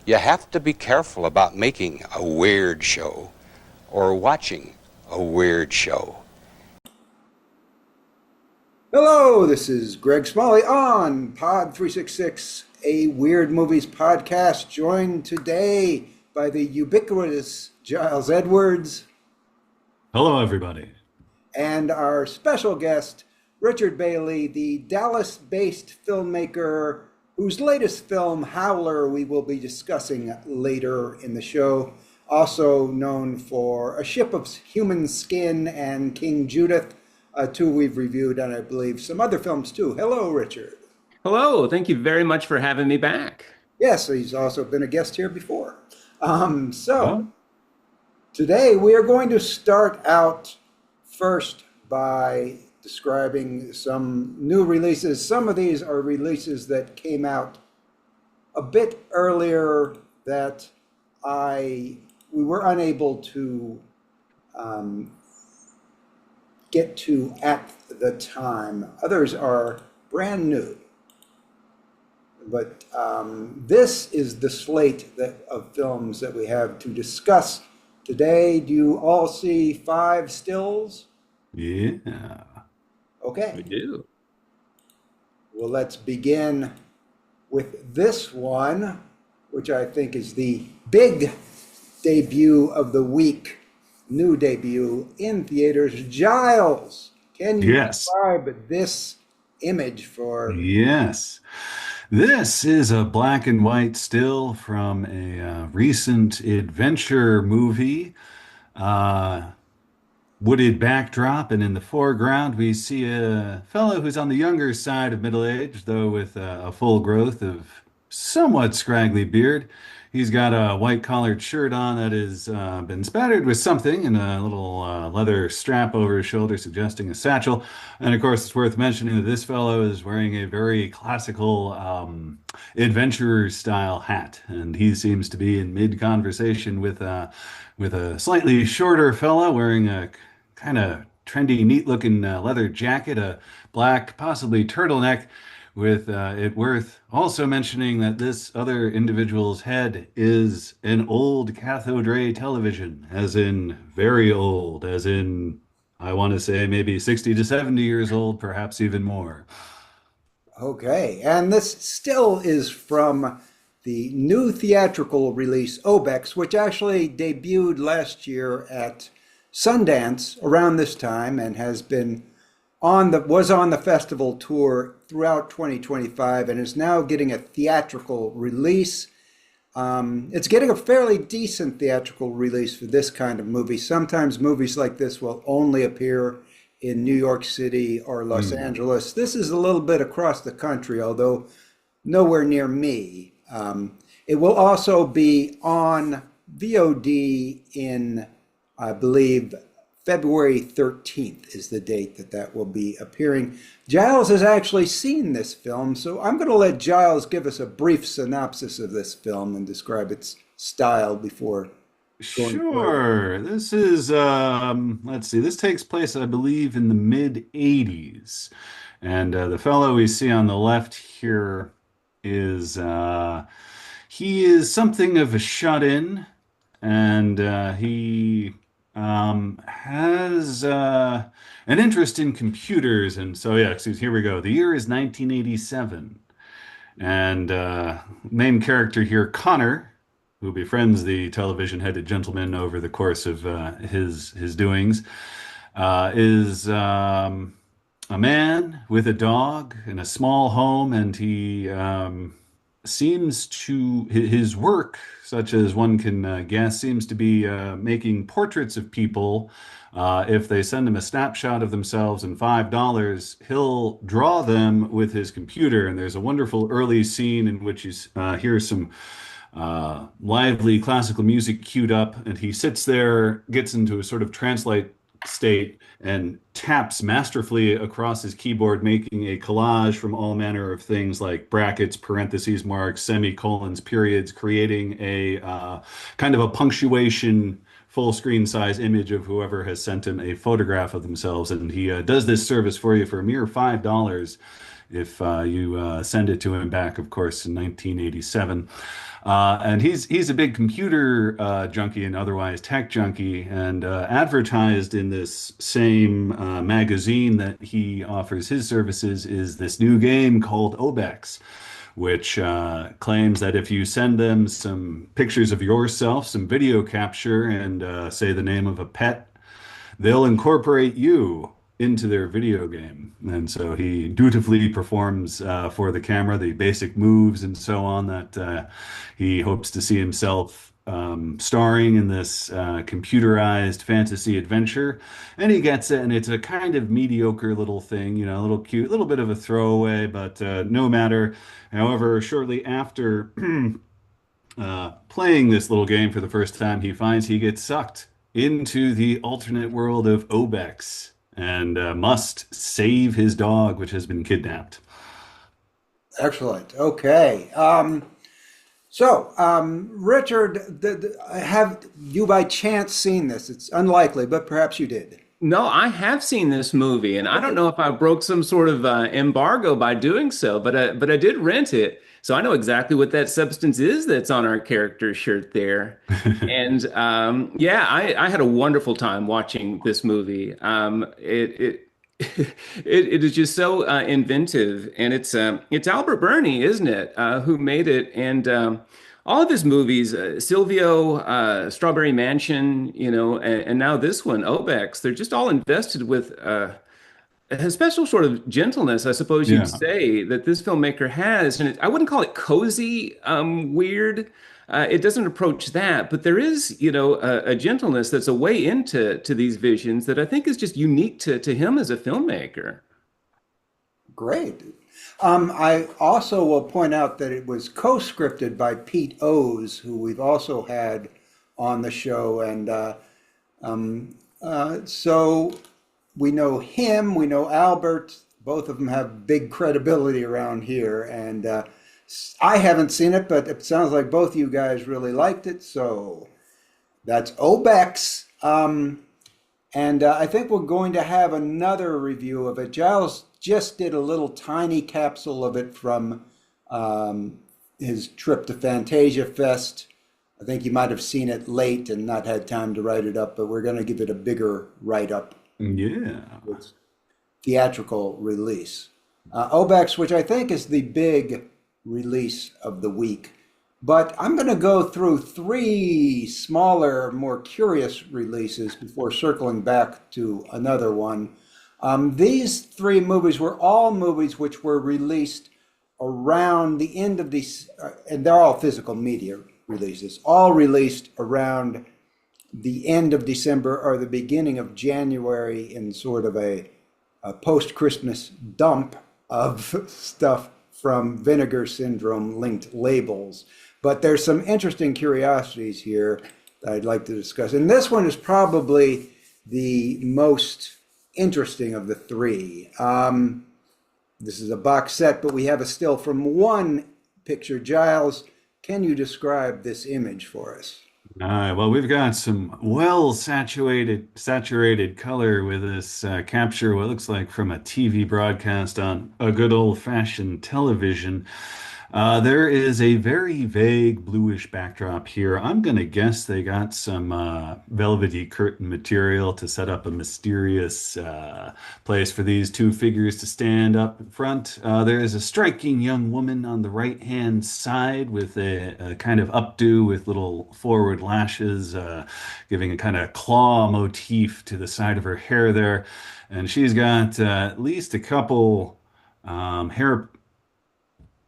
You have to be careful about making a weird show or watching a weird show. Hello, this is Greg Smalley on Pod 366, a Weird Movies podcast, joined today by the ubiquitous Giles Edwards. Hello, everybody. And our special guest, Richard Bailey, the Dallas-based filmmaker whose latest film, Howler, we will be discussing later in the show. Also known for A Ship of Human Skin and King Judith, two we've reviewed, and I believe some other films too. Hello, Richard. Hello, thank you very much for having me back. Yes, he's also been a guest here before. Today we are going to start out first by describing some new releases. Some of these are releases that came out a bit earlier that we were unable to get to at the time. Others are brand new. But this is the slate of films that we have to discuss today. Do you all see 5 stills? Yeah. Okay. We do. Well, let's begin with this one, which I think is the big debut of the week, new debut in theaters. Giles, can you describe this image for... Yes. This is a black and white still from a recent adventure movie. Wooded backdrop, and in the foreground we see a fellow who's on the younger side of middle age, though with a full growth of somewhat scraggly beard. He's got a white collared shirt on that has been spattered with something, and a little leather strap over his shoulder suggesting a satchel. And of course, it's worth mentioning that this fellow is wearing a very classical adventurer style hat, and he seems to be in mid-conversation with a slightly shorter fellow wearing a kind of trendy, neat-looking leather jacket, a black, possibly turtleneck, with it worth also mentioning that this other individual's head is an old cathode ray television, as in very old, as in, I want to say maybe 60 to 70 years old, perhaps even more. Okay, and this still is from the new theatrical release, Obex, which actually debuted last year at Sundance around this time and has been was on the festival tour throughout 2025 and is now getting a theatrical release. It's getting a fairly decent theatrical release for this kind of movie. Sometimes movies like this will only appear in New York City or Los Angeles. This is a little bit across the country, although nowhere near me. It will also be on VOD in, I believe, February 13th is the date that will be appearing. Giles has actually seen this film, so I'm going to let Giles give us a brief synopsis of this film and describe its style before going Sure. forward. This is, let's see, this takes place, I believe, in the mid-'80s. And the fellow we see on the left here is, he is something of a shut-in, and he has an interest in computers. And so, yeah, excuse, here we go. The year is 1987. And main character here, Connor, who befriends the television-headed gentleman over the course of his doings, is a man with a dog in a small home, and he seems to, his work, such as one can guess, seems to be making portraits of people. If they send him a snapshot of themselves and $5, he'll draw them with his computer. And there's a wonderful early scene in which you hear some lively classical music queued up, and he sits there, gets into a sort of trance-like state, and taps masterfully across his keyboard, making a collage from all manner of things like brackets, parentheses, marks, semicolons, periods, creating a kind of a punctuation full screen size image of whoever has sent him a photograph of themselves. And he does this service for you for a mere $5. if you send it to him back, of course, in 1987. And he's a big computer junkie and otherwise tech junkie, and advertised in this same magazine that he offers his services is this new game called Obex, which claims that if you send them some pictures of yourself, some video capture, and say the name of a pet, they'll incorporate you into their video game. And so he dutifully performs for the camera the basic moves and so on that he hopes to see himself starring in this computerized fantasy adventure. And he gets it, and it's a kind of mediocre little thing, a little cute, little bit of a throwaway, but no matter. However, shortly after playing this little game for the first time, he finds he gets sucked into the alternate world of Obex and must save his dog, which has been kidnapped. Excellent. Okay. Richard, have you by chance seen this? It's unlikely, but perhaps you did. No, I have seen this movie, and I don't know if I broke some sort of embargo by doing so, but I did rent it, so I know exactly what that substance is that's on our character shirt there. And yeah, I had a wonderful time watching this movie. It is just so inventive, and it's Albert Birney, isn't it, who made it? And all of his movies, Silvio, Strawberry Mansion, and now this one, Obex, they're just all invested with a special sort of gentleness, I suppose Yeah. you'd say, that this filmmaker has. And I wouldn't call it cozy, weird. It doesn't approach that, but there is, a gentleness that's a way into these visions that I think is just unique to him as a filmmaker. Great. I also will point out that it was co-scripted by Pete O's, who we've also had on the show. And so we know him, we know Albert. Both of them have big credibility around here. And I haven't seen it, but it sounds like both you guys really liked it. So that's Obex. And I think we're going to have another review of it. Giles just did a little tiny capsule of it from his trip to Fantasia Fest. I think you might have seen it late and not had time to write it up, but we're going to give it a bigger write-up. Yeah. With theatrical release. Obex, which I think is the big release of the week. But I'm going to go through three smaller, more curious releases before circling back to another one. These three movies were all movies which were released around the end of these, and they're all physical media releases, all released around the end of December or the beginning of January in sort of a post-Christmas dump of stuff from Vinegar Syndrome linked labels. But there's some interesting curiosities here that I'd like to discuss. And this one is probably the most interesting of the three. This is a box set, but we have a still from one picture. Giles, can you describe this image for us? Well, we've got some saturated color with this capture, what looks like from a TV broadcast on a good old-fashioned television. There is a very vague bluish backdrop here. I'm going to guess they got some velvety curtain material to set up a mysterious place for these two figures to stand up in front. There is a striking young woman on the right-hand side with a kind of updo with little forward lashes, giving a kind of claw motif to the side of her hair there. And she's got at least a couple hair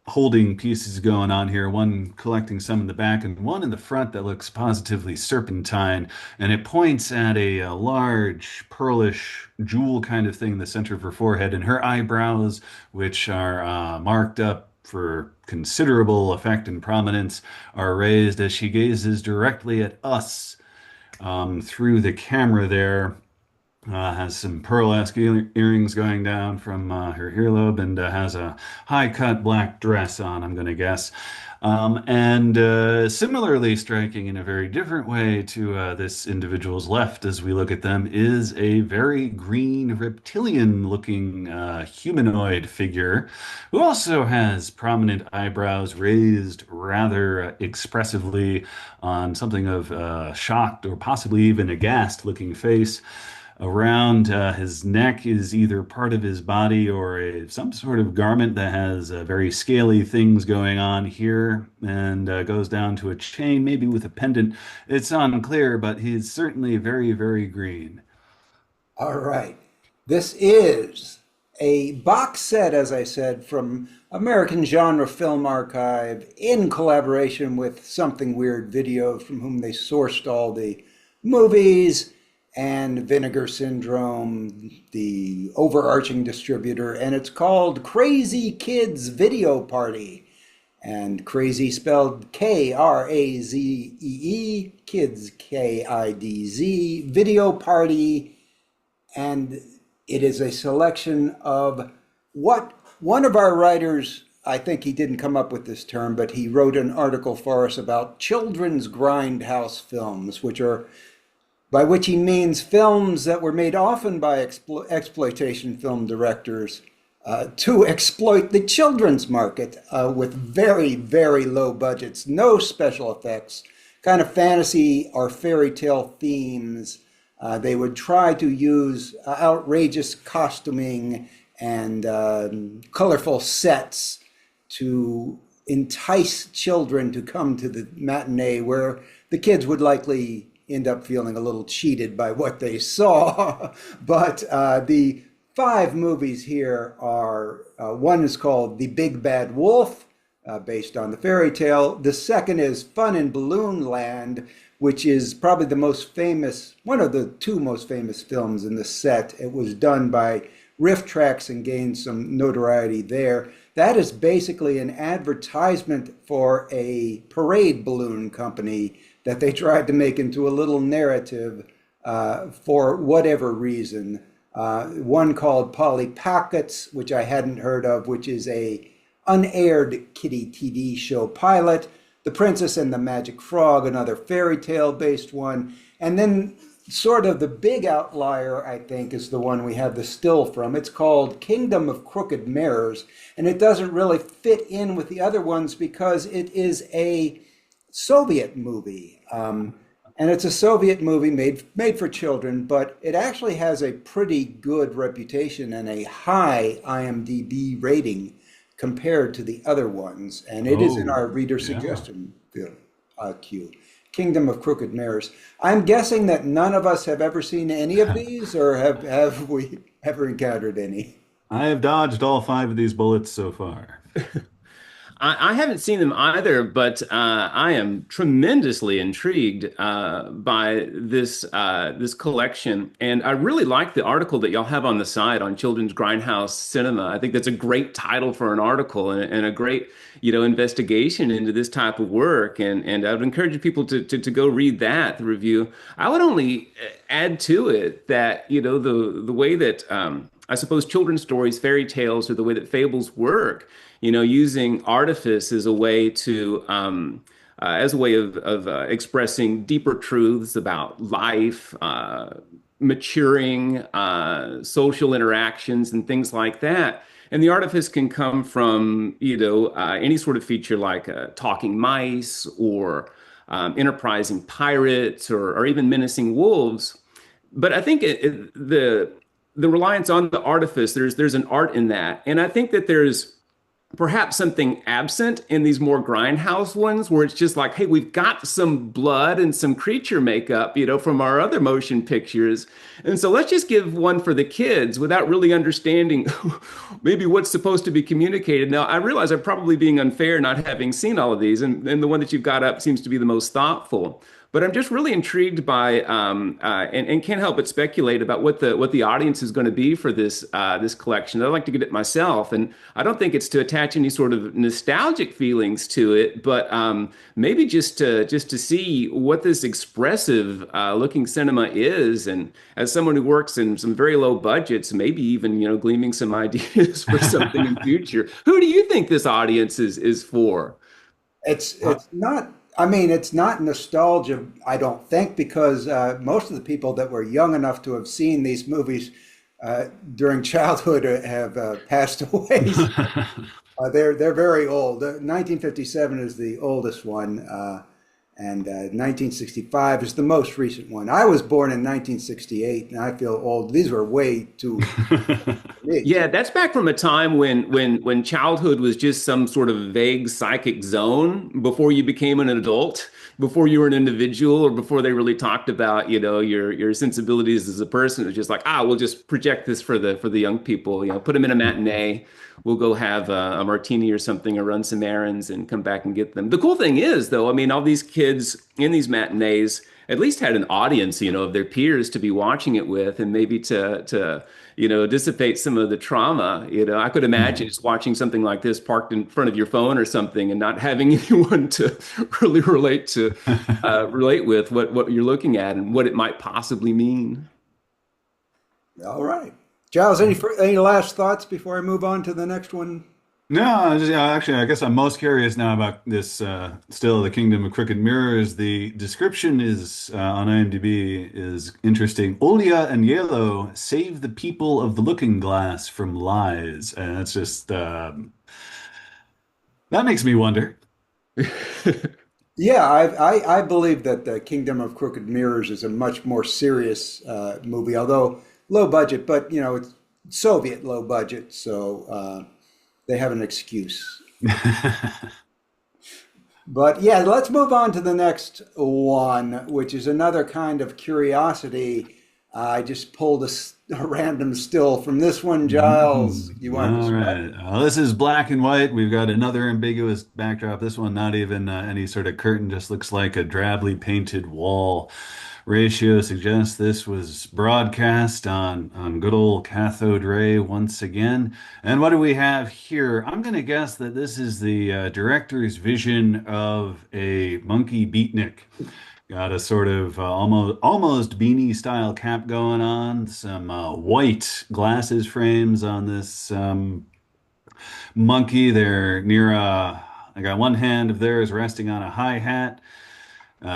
holding pieces going on here, one collecting some in the back and one in the front that looks positively serpentine, and it points at a large pearlish jewel kind of thing in the center of her forehead, and her eyebrows, which are marked up for considerable effect and prominence, are raised as she gazes directly at us through the camera there. Has some pearl-esque earrings going down from her earlobe, and has a high-cut black dress on, I'm going to guess. And similarly striking in a very different way to this individual's left as we look at them is a very green reptilian-looking humanoid figure who also has prominent eyebrows raised rather expressively on something of a shocked or possibly even aghast-looking face. Around his neck is either part of his body or some sort of garment that has very scaly things going on here and goes down to a chain, maybe with a pendant. It's unclear, but he's certainly very, very green. All right. This is a box set, as I said, from American Genre Film Archive in collaboration with Something Weird Video, from whom they sourced all the movies, and Vinegar Syndrome, the overarching distributor, and it's called Krazee Kidz Video Party. And Krazee spelled Krazee, Kids Kidz, Video Party. And it is a selection of what one of our writers, I think he didn't come up with this term, but he wrote an article for us about children's grindhouse films, by which he means films that were made often by exploitation film directors to exploit the children's market with very, very low budgets, no special effects, kind of fantasy or fairy tale themes. They would try to use outrageous costuming and colorful sets to entice children to come to the matinee, where the kids would likely end up feeling a little cheated by what they saw. But the 5 movies here are, one is called The Big Bad Wolf, based on the fairy tale. The second is Fun in Balloonland, which is probably the most famous, one of the 2 most famous films in the set. It was done by Riff Trax and gained some notoriety there. That is basically an advertisement for a parade balloon company that they tried to make into a little narrative for whatever reason. One called Polly Pockets, which I hadn't heard of, which is a unaired kiddie TV show pilot. The Princess and the Magic Frog, another fairy tale based one. And then sort of the big outlier, I think, is the one we have the still from. It's called Kingdom of Crooked Mirrors, and it doesn't really fit in with the other ones because it is a Soviet movie. And it's a Soviet movie made for children, but it actually has a pretty good reputation and a high IMDb rating compared to the other ones. And it is in our reader suggestion queue. Kingdom of Crooked Mirrors. I'm guessing that none of us have ever seen any of these, or have we ever encountered any? I have dodged all 5 of these bullets so far. I haven't seen them either, but I am tremendously intrigued by this collection, and I really like the article that y'all have on the side on children's grindhouse cinema. I think that's a great title for an article and a great investigation into this type of work, and I would encourage people to go read that, the review. I would only add to it that the way that I suppose children's stories, fairy tales, or the way that fables work, using artifice as a way to expressing deeper truths about life, maturing, social interactions, and things like that. And the artifice can come from any sort of feature like talking mice or enterprising pirates or even menacing wolves. But I think the reliance on the artifice, there's an art in that, and I think that there's perhaps something absent in these more grindhouse ones, where it's just like, hey, we've got some blood and some creature makeup, from our other motion pictures. And so let's just give one for the kids without really understanding maybe what's supposed to be communicated. Now, I realize I'm probably being unfair not having seen all of these, and the one that you've got up seems to be the most thoughtful. but I'm just really intrigued by and can't help but speculate about what the audience is going to be for this collection. I'd like to get it myself, and I don't think it's to attach any sort of nostalgic feelings to it, but maybe just to see what this expressive looking cinema is, and as someone who works in some very low budgets, maybe even gleaming some ideas for something in future. Who do you think this audience is for? It's not. I mean, it's not nostalgia, I don't think, because most of the people that were young enough to have seen these movies during childhood have passed away. They're very old. 1957 is the oldest one, and 1965 is the most recent one. I was born in 1968, and I feel old. These were way too big. Yeah, that's back from a time when childhood was just some sort of vague psychic zone before you became an adult, before you were an individual, or before they really talked about, your sensibilities as a person. It was just like, we'll just project this for the young people, put them in a matinee. We'll go have a martini or something, or run some errands and come back and get them. The cool thing is, though, I mean, all these kids in these matinees at least had an audience, of their peers to be watching it with, and maybe to dissipate some of the trauma. I could imagine just watching something like this parked in front of your phone or something, and not having anyone to really relate with what you're looking at and what it might possibly mean. All right. Giles, any last thoughts before I move on to the next one? No, actually, I guess I'm most curious now about this still the Kingdom of Crooked Mirrors. The description is on IMDb is interesting. Olia and Yellow save the people of the Looking Glass from lies, and it's just that makes me wonder. Yeah, I believe that the Kingdom of Crooked Mirrors is a much more serious movie, although low budget, but it's Soviet low budget, so they have an excuse. But yeah, let's move on to the next one, which is another kind of curiosity. I just pulled a random still from this one, Giles. You want to describe? All right. This is black and white. We've got another ambiguous backdrop. This one, not even any sort of curtain, just looks like a drably painted wall. Ratio suggests this was broadcast on good old cathode ray once again. And what do we have here? I'm going to guess that this is the director's vision of a monkey beatnik. Got a sort of almost beanie style cap going on, some white glasses frames on this monkey. They're near I got one hand of theirs resting on a hi-hat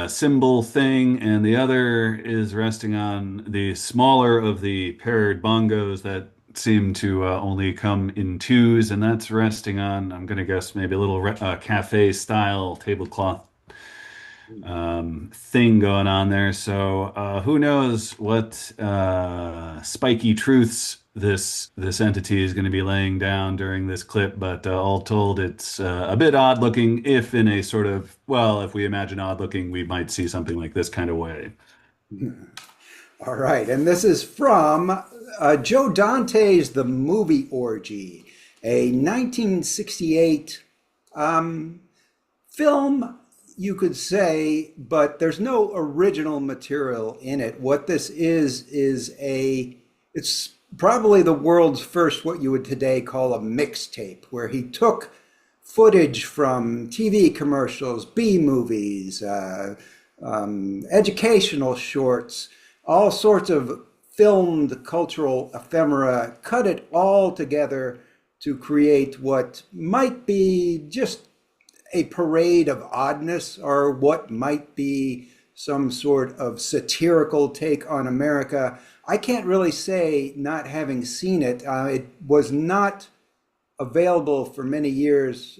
cymbal thing, and the other is resting on the smaller of the paired bongos that seem to only come in twos, and that's resting on, I'm going to guess, maybe a little cafe style tablecloth thing going on there. So who knows what spiky truths this entity is going to be laying down during this clip, but all told, it's a bit odd looking, if in a sort of, well, if we imagine odd looking, we might see something like this kind of way. All right, and this is from Joe Dante's The Movie Orgy, a 1968 film, you could say, but there's no original material in it. What this is it's probably the world's first, what you would today call a mixtape, where he took footage from TV commercials, B movies, educational shorts, all sorts of filmed cultural ephemera, cut it all together to create what might be just a parade of oddness, or what might be some sort of satirical take on America. I can't really say, not having seen it. It was not available for many years,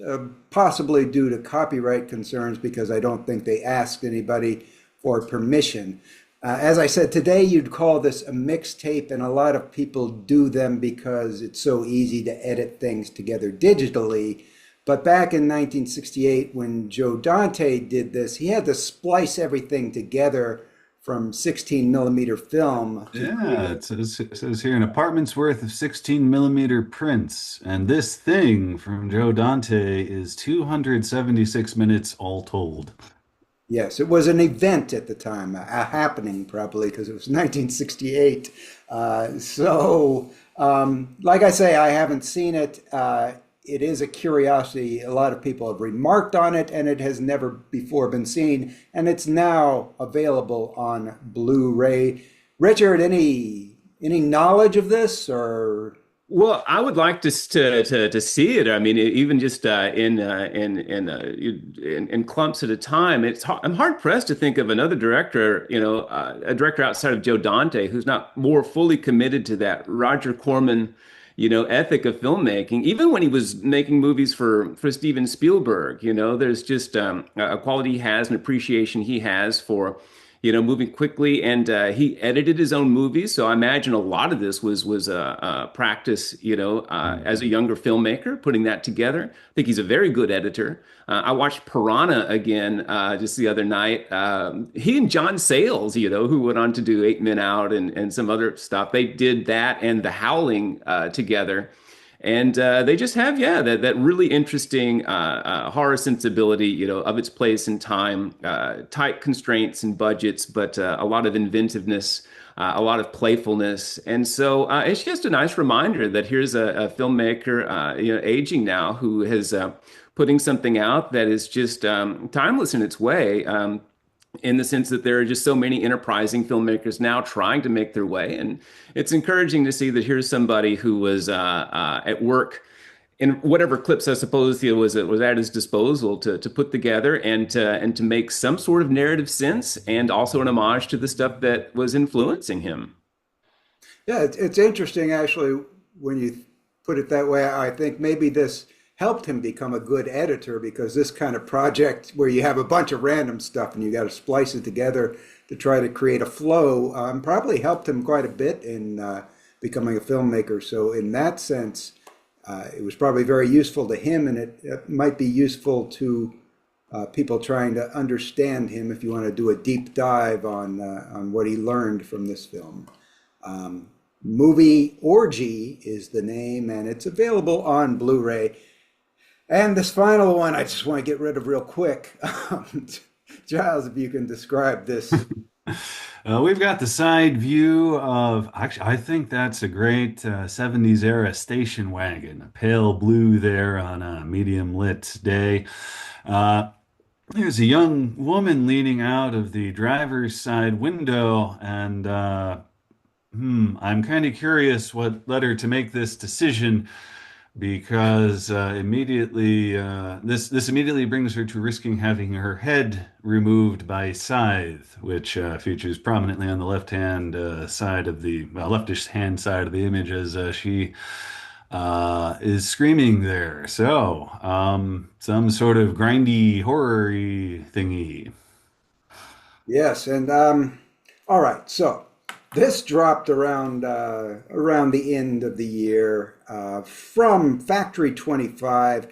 possibly due to copyright concerns, because I don't think they asked anybody for permission. As I said, today you'd call this a mixtape, and a lot of people do them because it's so easy to edit things together digitally. But back in 1968, when Joe Dante did this, he had to splice everything together from 16 millimeter film. Yeah, it says here an apartment's worth of 16 millimeter prints. And this thing from Joe Dante is 276 minutes all told. Yes, it was an event at the time, a happening probably because it was 1968. Like I say, I haven't seen it. It is a curiosity. A lot of people have remarked on it, and it has never before been seen. And it's now available on Blu-ray. Richard, any knowledge of this or? Well, I would like to see it. I mean, even just in clumps at a time. I'm hard pressed to think of another director, a director outside of Joe Dante who's not more fully committed to that Roger Corman, ethic of filmmaking. Even when he was making movies for Steven Spielberg, there's just a quality he has, an appreciation he has for moving quickly, and he edited his own movies. So I imagine a lot of this was a practice, as a younger filmmaker, putting that together. I think he's a very good editor. I watched Piranha again just the other night. He and John Sayles, who went on to do Eight Men Out and some other stuff, they did that and The Howling together. And they just have, that really interesting horror sensibility, of its place and time, tight constraints and budgets, but a lot of inventiveness, a lot of playfulness. And so it's just a nice reminder that here's a filmmaker, aging now, who has putting something out that is just timeless in its way. In the sense that there are just so many enterprising filmmakers now trying to make their way. And it's encouraging to see that here's somebody who was at work in whatever clips I suppose was at his disposal to put together and to make some sort of narrative sense, and also an homage to the stuff that was influencing him. Yeah, it's interesting actually when you put it that way. I think maybe this helped him become a good editor, because this kind of project where you have a bunch of random stuff and you got to splice it together to try to create a flow probably helped him quite a bit in becoming a filmmaker. So in that sense, it was probably very useful to him, and it might be useful to people trying to understand him if you want to do a deep dive on what he learned from this film. Movie Orgy is the name, and it's available on Blu-ray. And this final one, I just want to get rid of real quick. Giles, if you can describe this. We've got the side view of, actually, I think that's a great 70s era station wagon, a pale blue there on a medium lit day. There's a young woman leaning out of the driver's side window, and I'm kind of curious what led her to make this decision, because this immediately brings her to risking having her head removed by scythe, which features prominently on the left-hand side of the leftish hand side of the image as she is screaming there. So some sort of grindy horror-y thingy. Yes, and all right, so this dropped around the end of the year from Factory 25,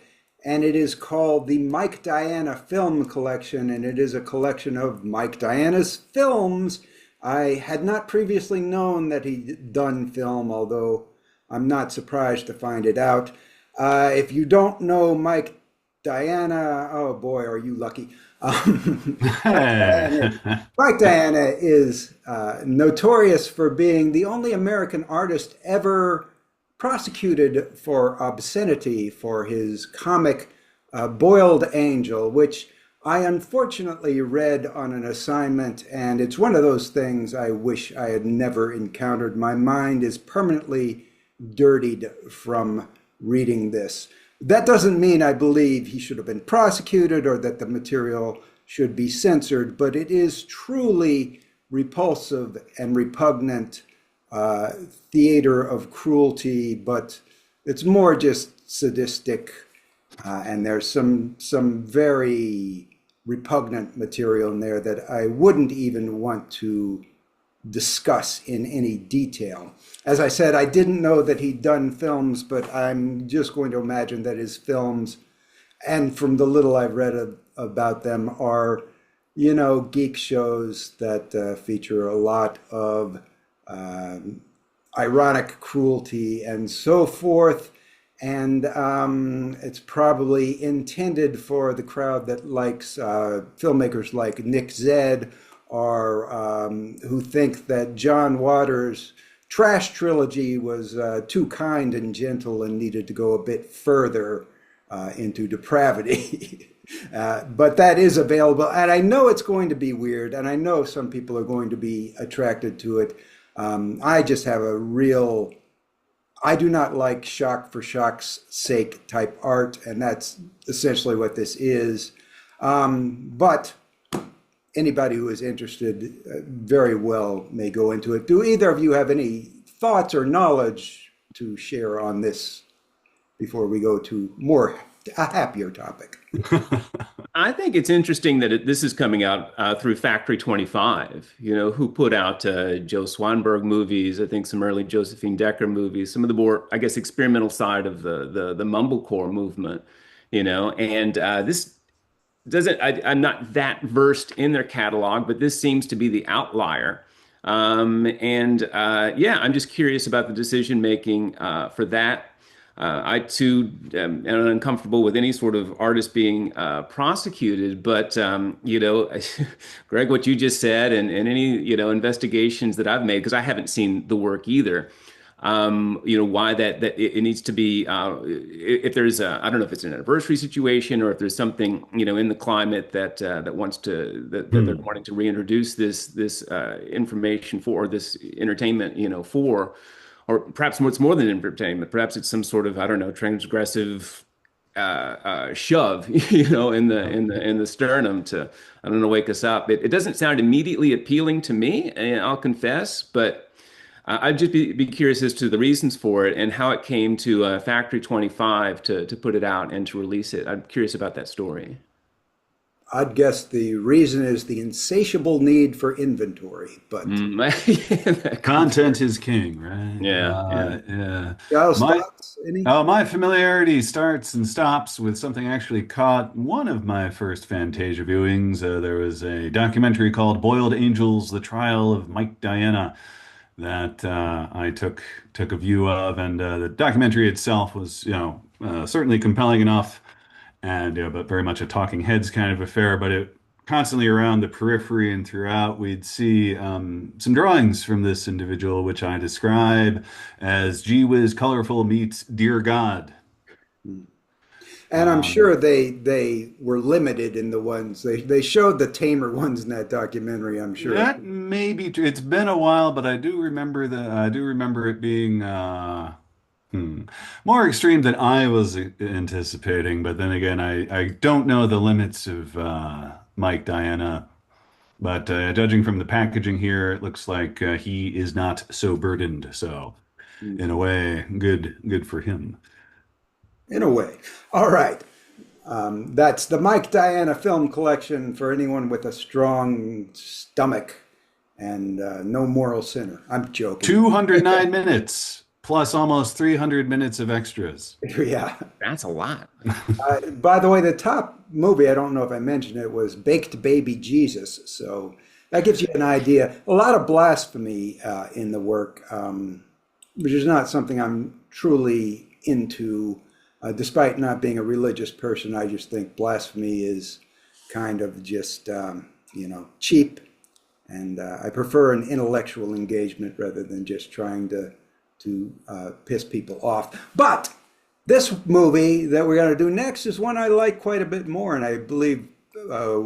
and it is called the Mike Diana Film Collection, and it is a collection of Mike Diana's films. I had not previously known that he'd done film, although I'm not surprised to find it out. If you don't know Mike Diana, oh boy, are you lucky. Mike Diana is notorious for being the only American artist ever prosecuted for obscenity for his comic Boiled Angel, which I unfortunately read on an assignment, and it's one of those things I wish I had never encountered. My mind is permanently dirtied from reading this. That doesn't mean I believe he should have been prosecuted or that the material should be censored, but it is truly repulsive and repugnant theater of cruelty, but it's more just sadistic, and there's some very repugnant material in there that I wouldn't even want to discuss in any detail. As I said, I didn't know that he'd done films, but I'm just going to imagine that his films, and from the little I've read about them, are, geek shows that feature a lot of ironic cruelty and so forth. and it's probably intended for the crowd that likes filmmakers like Nick Zed, or who think that John Waters' Trash trilogy was too kind and gentle and needed to go a bit further into depravity. But that is available, and I know it's going to be weird, and I know some people are going to be attracted to it. I just have a real, I do not like shock for shock's sake type art, and that's essentially what this is. But anybody who is interested very well may go into it. Do either of you have any thoughts or knowledge to share on this before we go to a happier topic? I think it's interesting that this is coming out through Factory 25, who put out Joe Swanberg movies, I think some early Josephine Decker movies, some of the more, I guess, experimental side of the mumblecore movement, and this doesn't, I'm not that versed in their catalog, but this seems to be the outlier. Yeah, I'm just curious about the decision making for that. I too am uncomfortable with any sort of artist being prosecuted, but Greg, what you just said, and any investigations that I've made, because I haven't seen the work either. Why that it needs to be, if there's I don't know if it's an anniversary situation or if there's something in the climate that that they're wanting to reintroduce this information for, or this entertainment for. Or perhaps it's more than entertainment. Perhaps it's some sort of, I don't know, transgressive shove, in the sternum to, I don't know, wake us up. It doesn't sound immediately appealing to me, and I'll confess, but I'd just be curious as to the reasons for it and how it came to Factory 25 to put it out and to release it. I'm curious about that story. I'd guess the reason is the insatiable need for inventory, but content is king, right? Yeah. Giles, thoughts? Any? My familiarity starts and stops with something I actually caught one of my first Fantasia viewings. There was a documentary called Boiled Angels: The Trial of Mike Diana that I took a view of, and the documentary itself was, certainly compelling enough. And but very much a talking heads kind of affair, but it constantly around the periphery and throughout we'd see some drawings from this individual, which I describe as gee whiz colorful meets Dear God. And I'm sure they were limited in the ones they showed the tamer ones in that documentary. I'm sure that may be true. It's been a while, but I do remember it being more extreme than I was anticipating, but then again, I don't know the limits of Mike Diana. But judging from the packaging here, it looks like he is not so burdened. So, in a way, good for him. in a way. All right. That's the Mike Diana Film Collection for anyone with a strong stomach and no moral sinner. I'm joking. 209 minutes. Plus almost 300 minutes of extras. Yeah. That's a lot. By the way, the top movie, I don't know if I mentioned it, was Baked Baby Jesus. So that gives you an idea. A lot of blasphemy in the work, which is not something I'm truly into. Despite not being a religious person, I just think blasphemy is kind of just, cheap. And I prefer an intellectual engagement rather than just trying to piss people off. But this movie that we're going to do next is one I like quite a bit more, and I believe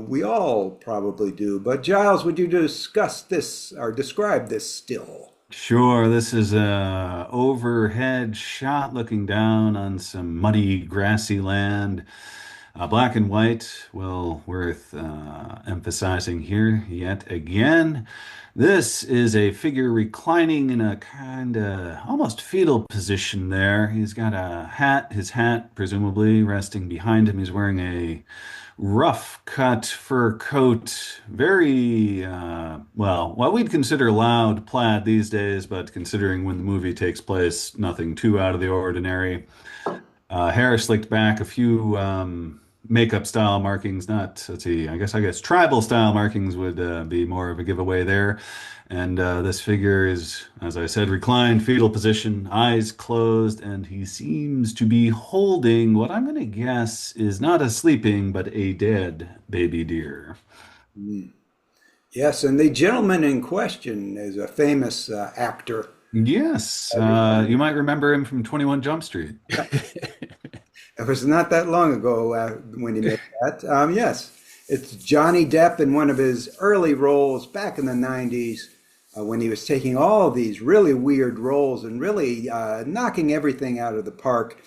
we all probably do. But Giles, would you discuss this or describe this still? Sure, this is a overhead shot looking down on some muddy, grassy land. Black and white, well, worth emphasizing here yet again. This is a figure reclining in a kind of almost fetal position there. He's got his hat presumably resting behind him. He's wearing a rough cut fur coat, very, what we'd consider loud plaid these days, but considering when the movie takes place, nothing too out of the ordinary. Hair slicked back, a few makeup style markings, not, let's see, I guess tribal style markings would be more of a giveaway there. And this figure is, as I said, reclined, fetal position, eyes closed, and he seems to be holding what I'm going to guess is not a sleeping, but a dead baby deer. Yes, and the gentleman in question is a famous actor. Yes, you might remember him from 21 Jump Street. It was not that long ago when he made that. Yes, it's Johnny Depp in one of his early roles back in the 90s when he was taking all these really weird roles and really knocking everything out of the park.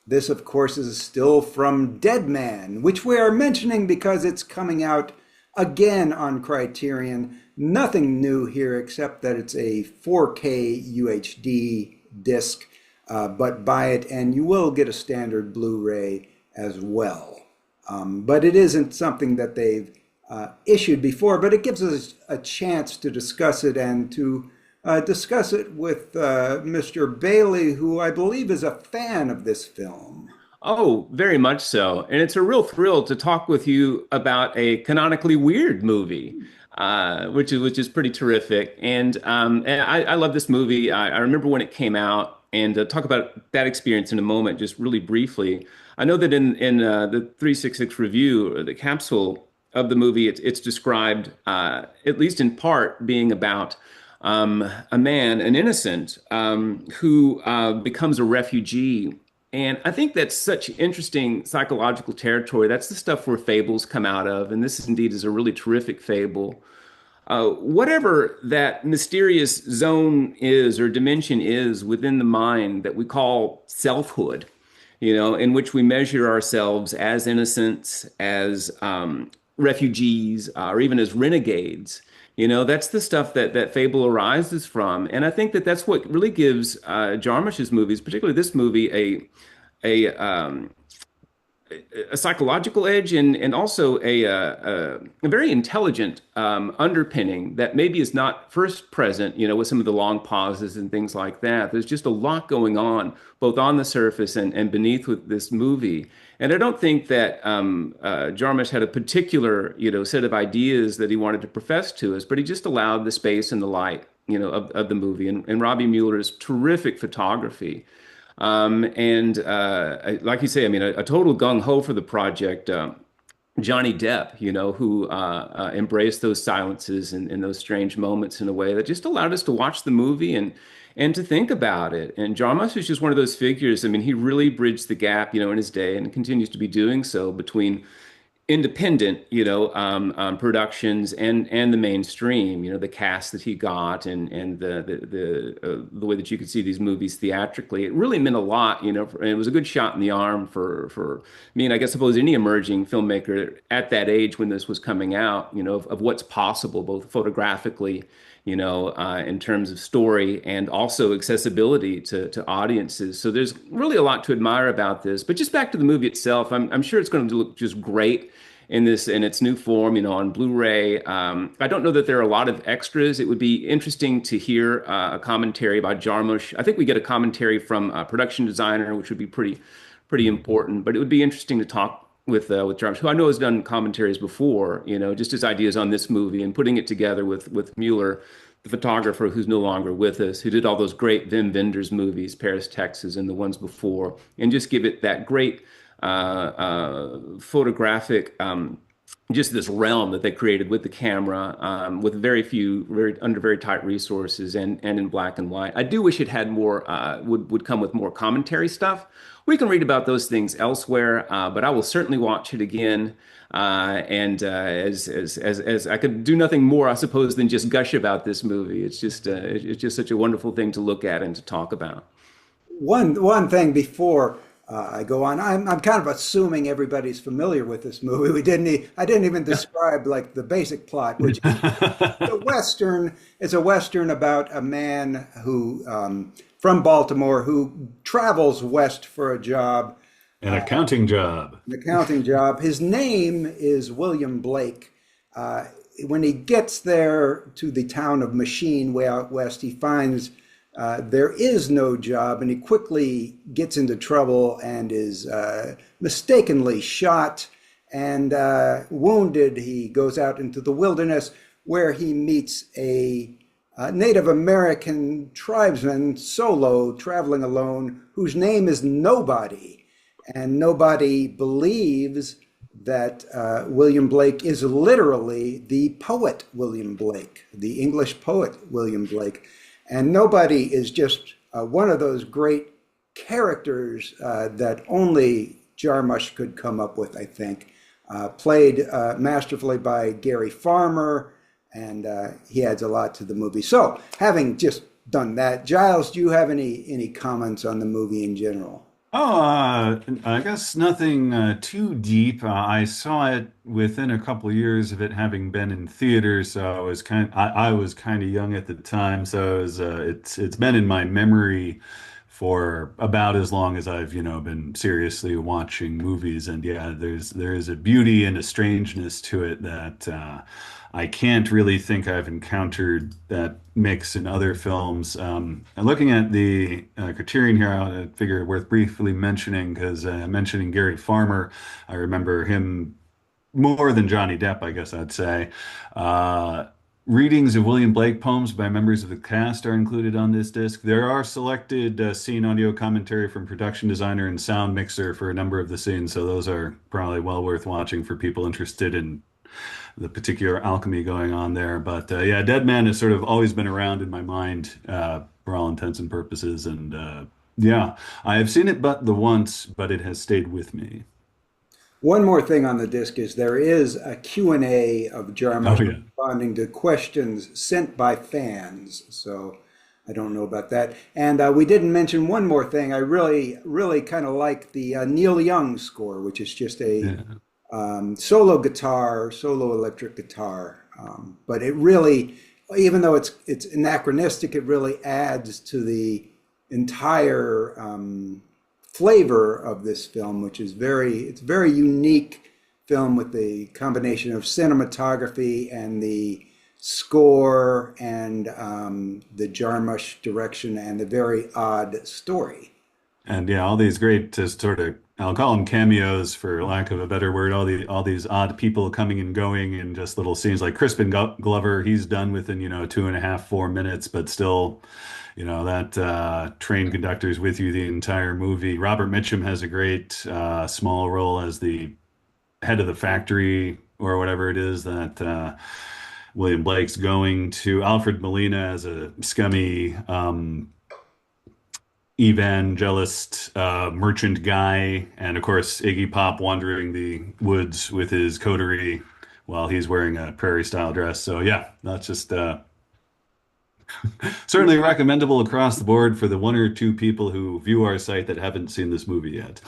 This, of course, is still from Dead Man, which we are mentioning because it's coming out again on Criterion. Nothing new here except that it's a 4K UHD disc. But buy it and you will get a standard Blu-ray as well. But it isn't something that they've issued before, but it gives us a chance to discuss it and to discuss it with Mr. Bailey, who I believe is a fan of this film. Oh, very much so. And it's a real thrill to talk with you about a canonically weird movie, which is pretty terrific. And I love this movie. I remember when it came out. And talk about that experience in a moment, just really briefly. I know that in the 366 review, or the capsule of the movie, it's described, at least in part, being about a man, an innocent, who becomes a refugee. And I think that's such interesting psychological territory. That's the stuff where fables come out of. And this indeed is a really terrific fable. Whatever that mysterious zone is or dimension is within the mind that we call selfhood, in which we measure ourselves as innocents, as refugees, or even as renegades, that's the stuff that fable arises from. And I think that that's what really gives Jarmusch's movies, particularly this movie, a psychological edge and also a very intelligent underpinning that maybe is not first present, with some of the long pauses and things like that. There's just a lot going on, both on the surface and beneath with this movie. And I don't think that Jarmusch had a particular, set of ideas that he wanted to profess to us, but he just allowed the space and the light, of the movie. And Robbie Mueller's terrific photography. Like you say, I mean, a total gung-ho for the project. Johnny Depp, who embraced those silences and those strange moments in a way that just allowed us to watch the movie and to think about it. And Jarmusch is just one of those figures. I mean, he really bridged the gap, in his day and continues to be doing so between independent, productions and the mainstream, the cast that he got and the way that you could see these movies theatrically. It really meant a lot, and it was a good shot in the arm for me, and I suppose any emerging filmmaker at that age when this was coming out, of what's possible, both photographically, in terms of story and also accessibility to audiences. So there's really a lot to admire about this. But just back to the movie itself, I'm sure it's going to look just great in its new form, on Blu-ray. I don't know that there are a lot of extras. It would be interesting to hear a commentary by Jarmusch. I think we get a commentary from a production designer, which would be pretty important. But it would be interesting to talk with Jarmusch, who I know has done commentaries before, just his ideas on this movie and putting it together with Mueller, the photographer who's no longer with us, who did all those great Wim Wenders movies, Paris, Texas, and the ones before, and just give it that great photographic, just this realm that they created with the camera, with under very tight resources and in black and white. I do wish it had more, would come with more commentary stuff. We can read about those things elsewhere, but I will certainly watch it again. As I could do nothing more, I suppose, than just gush about this movie. It's just such a wonderful thing to look at and to talk about. One thing before I go on, I'm kind of assuming everybody's familiar with this movie. I didn't even describe like the basic plot, which is a Western. It's a Western about a man who from Baltimore who travels west for a job. An accounting job. An accounting job. His name is William Blake. When he gets there to the town of Machine, way out west, he finds there is no job, and he quickly gets into trouble and is mistakenly shot. and wounded, he goes out into the wilderness where he meets a Native American tribesman solo traveling alone whose name is Nobody. And nobody believes that William Blake is literally the poet William Blake, the English poet William Blake. And Nobody is just one of those great characters that only Jarmusch could come up with, I think. Played masterfully by Gary Farmer, and he adds a lot to the movie. So, having just done that, Giles, do you have any comments on the movie in general? Oh, I guess nothing too deep. I saw it within a couple of years of it having been in theaters, so I was kind of young at the time, so it's been in my memory for about as long as I've, been seriously watching movies. And yeah, there is a beauty and a strangeness to it that I can't really think I've encountered that mix in other films. And looking at the Criterion here, I figure worth briefly mentioning because mentioning Gary Farmer, I remember him more than Johnny Depp, I guess I'd say. Readings of William Blake poems by members of the cast are included on this disc. There are selected scene audio commentary from production designer and sound mixer for a number of the scenes, so those are probably well worth watching for people interested in the particular alchemy going on there. But yeah, Dead Man has sort of always been around in my mind for all intents and purposes. And yeah, I have seen it but the once, but it has stayed with me. One more thing on the disc is there is a Q&A of Jarmusch responding to questions sent by fans. So I don't know about that. And we didn't mention one more thing. I really kind of like the Neil Young score, which is just a solo electric guitar. But it really, even though it's anachronistic, it really adds to the entire flavor of this film, which is it's a very unique film with the combination of cinematography and the score and the Jarmusch direction and the very odd story. And yeah, all these great sort of, I'll call them cameos for lack of a better word, all these odd people coming and going in just little scenes like Crispin Glover, he's done within, 2.5, 4 minutes, but still, that train conductor's with you the entire movie. Robert Mitchum has a great small role as the head of the factory or whatever it is that William Blake's going to. Alfred Molina as a scummy evangelist merchant guy, and of course Iggy Pop wandering the woods with his coterie while he's wearing a prairie style dress. So yeah, that's just certainly recommendable across the board for the one or two people who view our site that haven't seen this movie yet.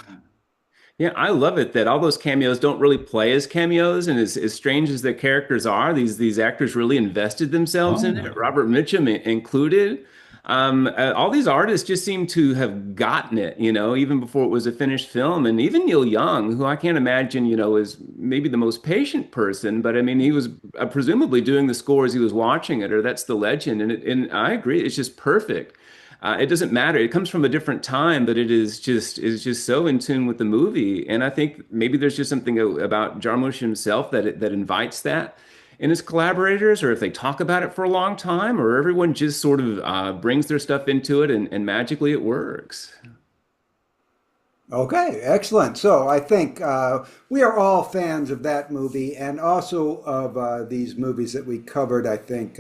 Yeah, I love it that all those cameos don't really play as cameos, and as strange as their characters are, these actors really invested themselves in it. Robert Mitchum included. All these artists just seem to have gotten it, even before it was a finished film. And even Neil Young, who I can't imagine, is maybe the most patient person, but I mean, he was presumably doing the score as he was watching it, or that's the legend. And I agree, it's just perfect. It doesn't matter. It comes from a different time, but it is just so in tune with the movie. And I think maybe there's just something about Jarmusch himself that invites that in his collaborators, or if they talk about it for a long time, or everyone just sort of brings their stuff into it and magically it works. Okay, excellent. So I think we are all fans of that movie and also of these movies that we covered. I think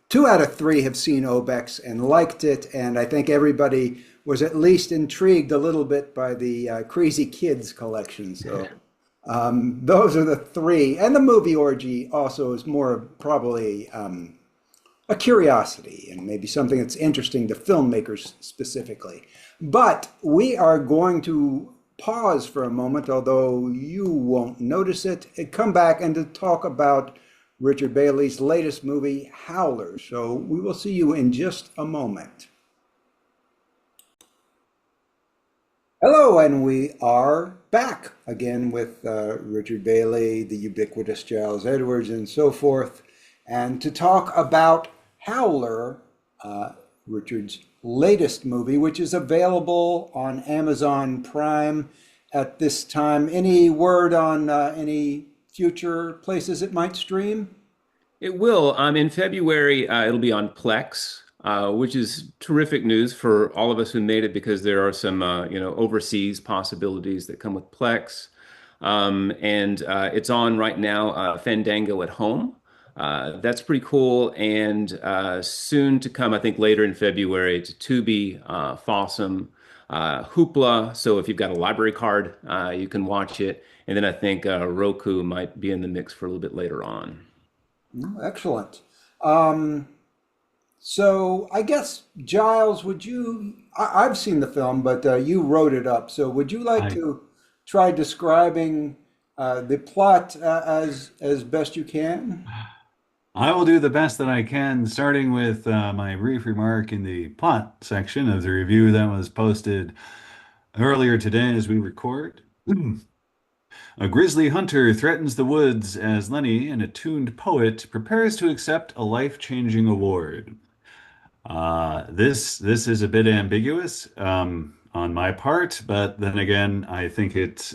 2 out of 3 have seen Obex and liked it, and I think everybody was at least intrigued a little bit by the Krazee Kidz collection. So those are the 3. And the Movie Orgy also is more probably a curiosity and maybe something that's interesting to filmmakers specifically. But we are going to pause for a moment, although you won't notice it, and come back and to talk about Richard Bailey's latest movie, Howler. So we will see you in just a moment. Hello, and we are back again with Richard Bailey, the ubiquitous Giles Edwards, and so forth, and to talk about Howler, Richard's latest movie, which is available on Amazon Prime at this time. Any word on any future places it might stream? It will. In February, it'll be on Plex, which is terrific news for all of us who made it because there are some, overseas possibilities that come with Plex. And it's on right now, Fandango at Home. That's pretty cool. And soon to come, I think later in February, to Tubi, Fossum, Hoopla. So if you've got a library card, you can watch it. And then I think Roku might be in the mix for a little bit later on. Excellent. Um, so I guess, Giles, I've seen the film, but you wrote it up. So would you like I to try describing the plot as best you can? I will do the best that I can, starting with my brief remark in the plot section of the review that was posted earlier today as we record. A grizzly hunter threatens the woods as Lenny, an attuned poet, prepares to accept a life-changing award. This is a bit ambiguous on my part, but then again, I think it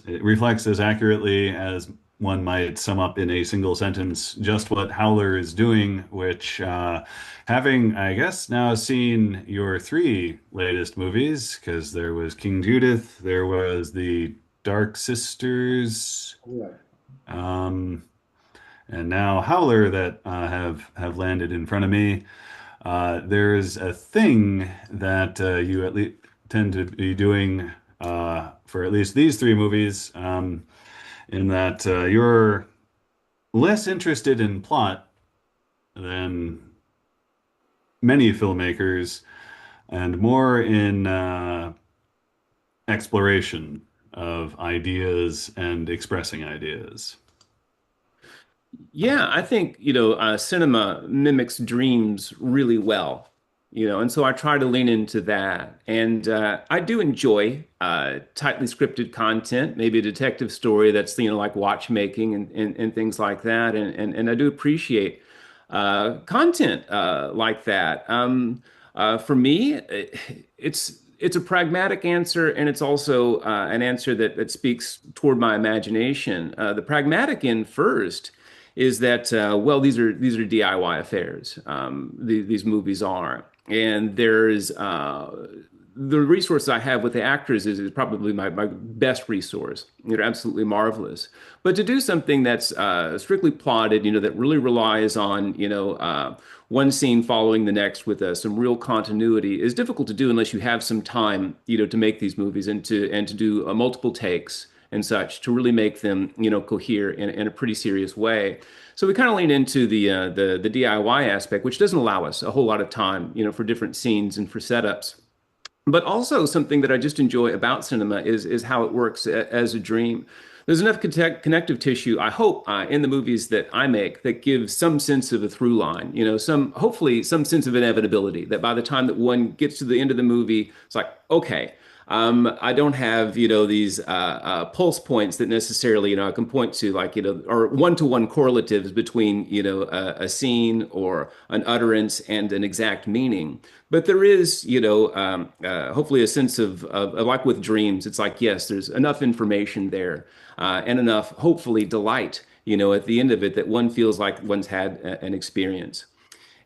reflects as accurately as one might sum up in a single sentence just what Howler is doing, which, having, I guess, now seen your three latest movies, because there was King Judith, there was the Dark Sisters, Yeah. um, and now Howler that have landed in front of me. There's a thing that you at least tend to be doing for at least these three movies, in that you're less interested in plot than many filmmakers and more in exploration of ideas and expressing ideas. Yeah, I think, cinema mimics dreams really well, and so I try to lean into that. And I do enjoy tightly scripted content, maybe a detective story that's, like watchmaking and things like that. And I do appreciate content like that. For me, it's a pragmatic answer, and it's also an answer that speaks toward my imagination. The pragmatic end first is that well, these are DIY affairs. These movies are, and there's the resource I have with the actors is probably my best resource. They're absolutely marvelous. But to do something that's strictly plotted, that really relies on, one scene following the next with some real continuity is difficult to do unless you have some time, to make these movies and to do multiple takes and such to really make them, cohere in a pretty serious way. So we kind of lean into the DIY aspect, which doesn't allow us a whole lot of time, for different scenes and for setups. But also something that I just enjoy about cinema is how it works as a dream. There's enough connective tissue, I hope, in the movies that I make that gives some sense of a through line, hopefully some sense of inevitability, that by the time that one gets to the end of the movie, it's like, okay, I don't have, these pulse points that necessarily, I can point to, like, or one-to-one correlatives between, a scene or an utterance and an exact meaning. But there is, hopefully a sense of like with dreams, it's like, yes, there's enough information there and enough, hopefully, delight, at the end of it that one feels like one's had an experience.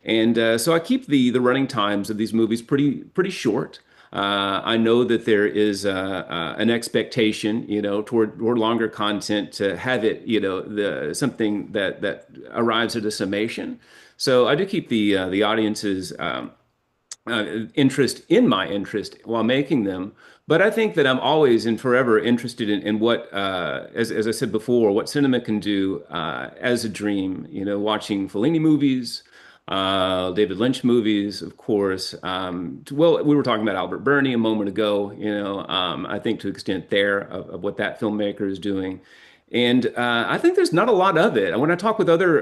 And so I keep the running times of these movies pretty short. I know that there is an expectation, toward longer content to have it, something that arrives at a summation. So I do keep the audience's interest in my interest while making them. But I think that I'm always and forever interested in what, as I said before, what cinema can do as a dream. Watching Fellini movies, David Lynch movies, of course. Well, we were talking about Albert Birney a moment ago. I think to the extent there of what that filmmaker is doing. And I think there's not a lot of it. When I talk with other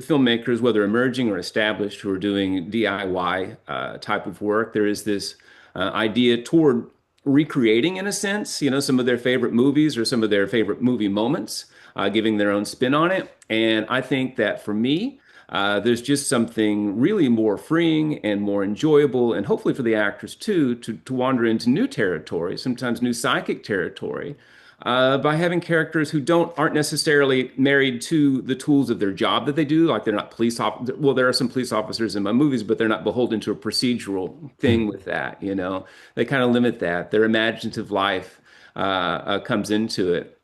filmmakers, whether emerging or established, who are doing DIY type of work, there is this idea toward recreating, in a sense, some of their favorite movies or some of their favorite movie moments, giving their own spin on it. And I think that for me, there's just something really more freeing and more enjoyable, and hopefully for the actors too, to wander into new territory, sometimes new psychic territory, by having characters who don't aren't necessarily married to the tools of their job that they do. Like they're not police officers. Well, there are some police officers in my movies, but they're not beholden to a procedural thing with that. They kind of limit that. Their imaginative life comes into it.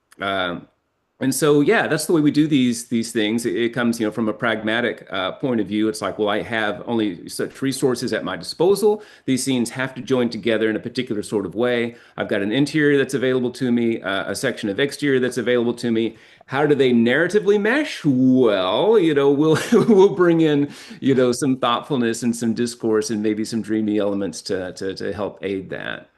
And so, yeah, that's the way we do these things. It comes, from a pragmatic point of view. It's like, well, I have only such resources at my disposal. These scenes have to join together in a particular sort of way. I've got an interior that's available to me, a section of exterior that's available to me. How do they narratively mesh? Well, we'll we'll bring in, some thoughtfulness and some discourse and maybe some dreamy elements to help aid that.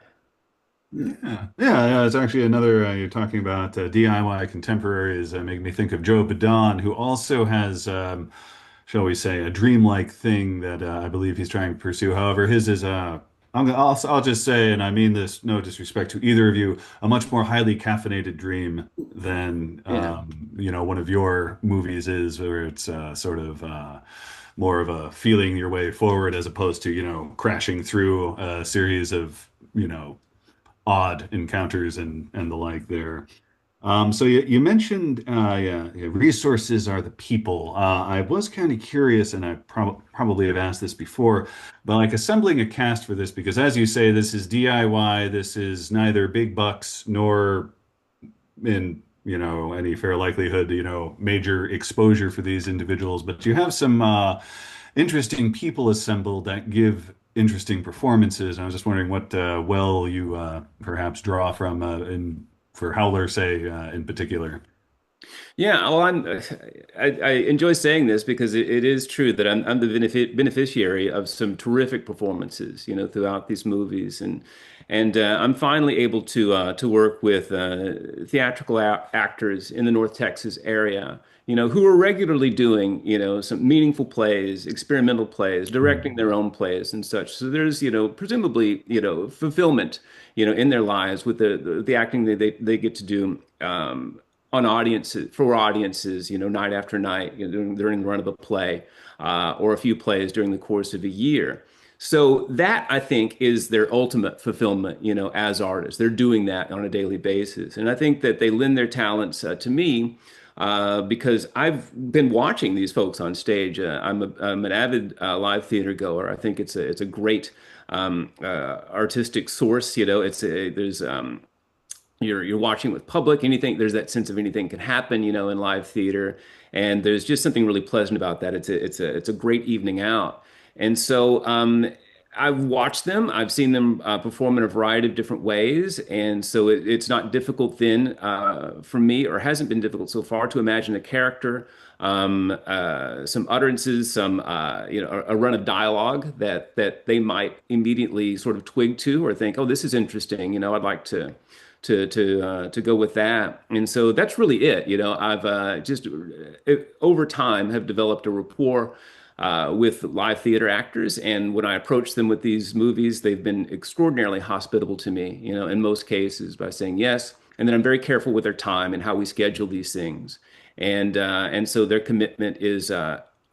Yeah. It's actually another, you're talking about DIY contemporaries, make me think of Joe Badon, who also has, shall we say, a dreamlike thing that I believe he's trying to pursue. However, his is, I'll just say, and I mean this no disrespect to either of you, a much more highly caffeinated dream than, Yeah. one of your movies is, where it's sort of more of a feeling your way forward as opposed to, crashing through a series of, odd encounters and the like there. So you mentioned, yeah, resources are the people. I was kind of curious, and I probably have asked this before, but like assembling a cast for this, because as you say, this is DIY, this is neither big bucks nor in, any fair likelihood, major exposure for these individuals, but you have some interesting people assembled that give interesting performances. I was just wondering what well you perhaps draw from for Howler, say, in particular. Yeah, well, I enjoy saying this because it is true that I'm the beneficiary of some terrific performances, throughout these movies, and I'm finally able to work with theatrical actors in the North Texas area, who are regularly doing, some meaningful plays, experimental plays, directing their own plays and such. So there's, presumably, fulfillment, in their lives with the acting that they get to do. On audiences for audiences, night after night, during the run of a play, or a few plays during the course of a year. So that I think is their ultimate fulfillment, as artists. They're doing that on a daily basis, and I think that they lend their talents to me. Because I've been watching these folks on stage. I'm an avid live theater goer. I think it's a great artistic source. There's you're watching with public, anything, there's that sense of anything can happen, in live theater, and there's just something really pleasant about that. It's a great evening out. And so I've watched them, I've seen them perform in a variety of different ways, and so it's not difficult then for me, or hasn't been difficult so far, to imagine a character, some utterances, some a run of dialogue that they might immediately sort of twig to or think, oh, this is interesting, I'd like to go with that. And so that's really it. I've just over time have developed a rapport with live theater actors. And when I approach them with these movies, they've been extraordinarily hospitable to me, in most cases, by saying yes. And then I'm very careful with their time and how we schedule these things. And so their commitment is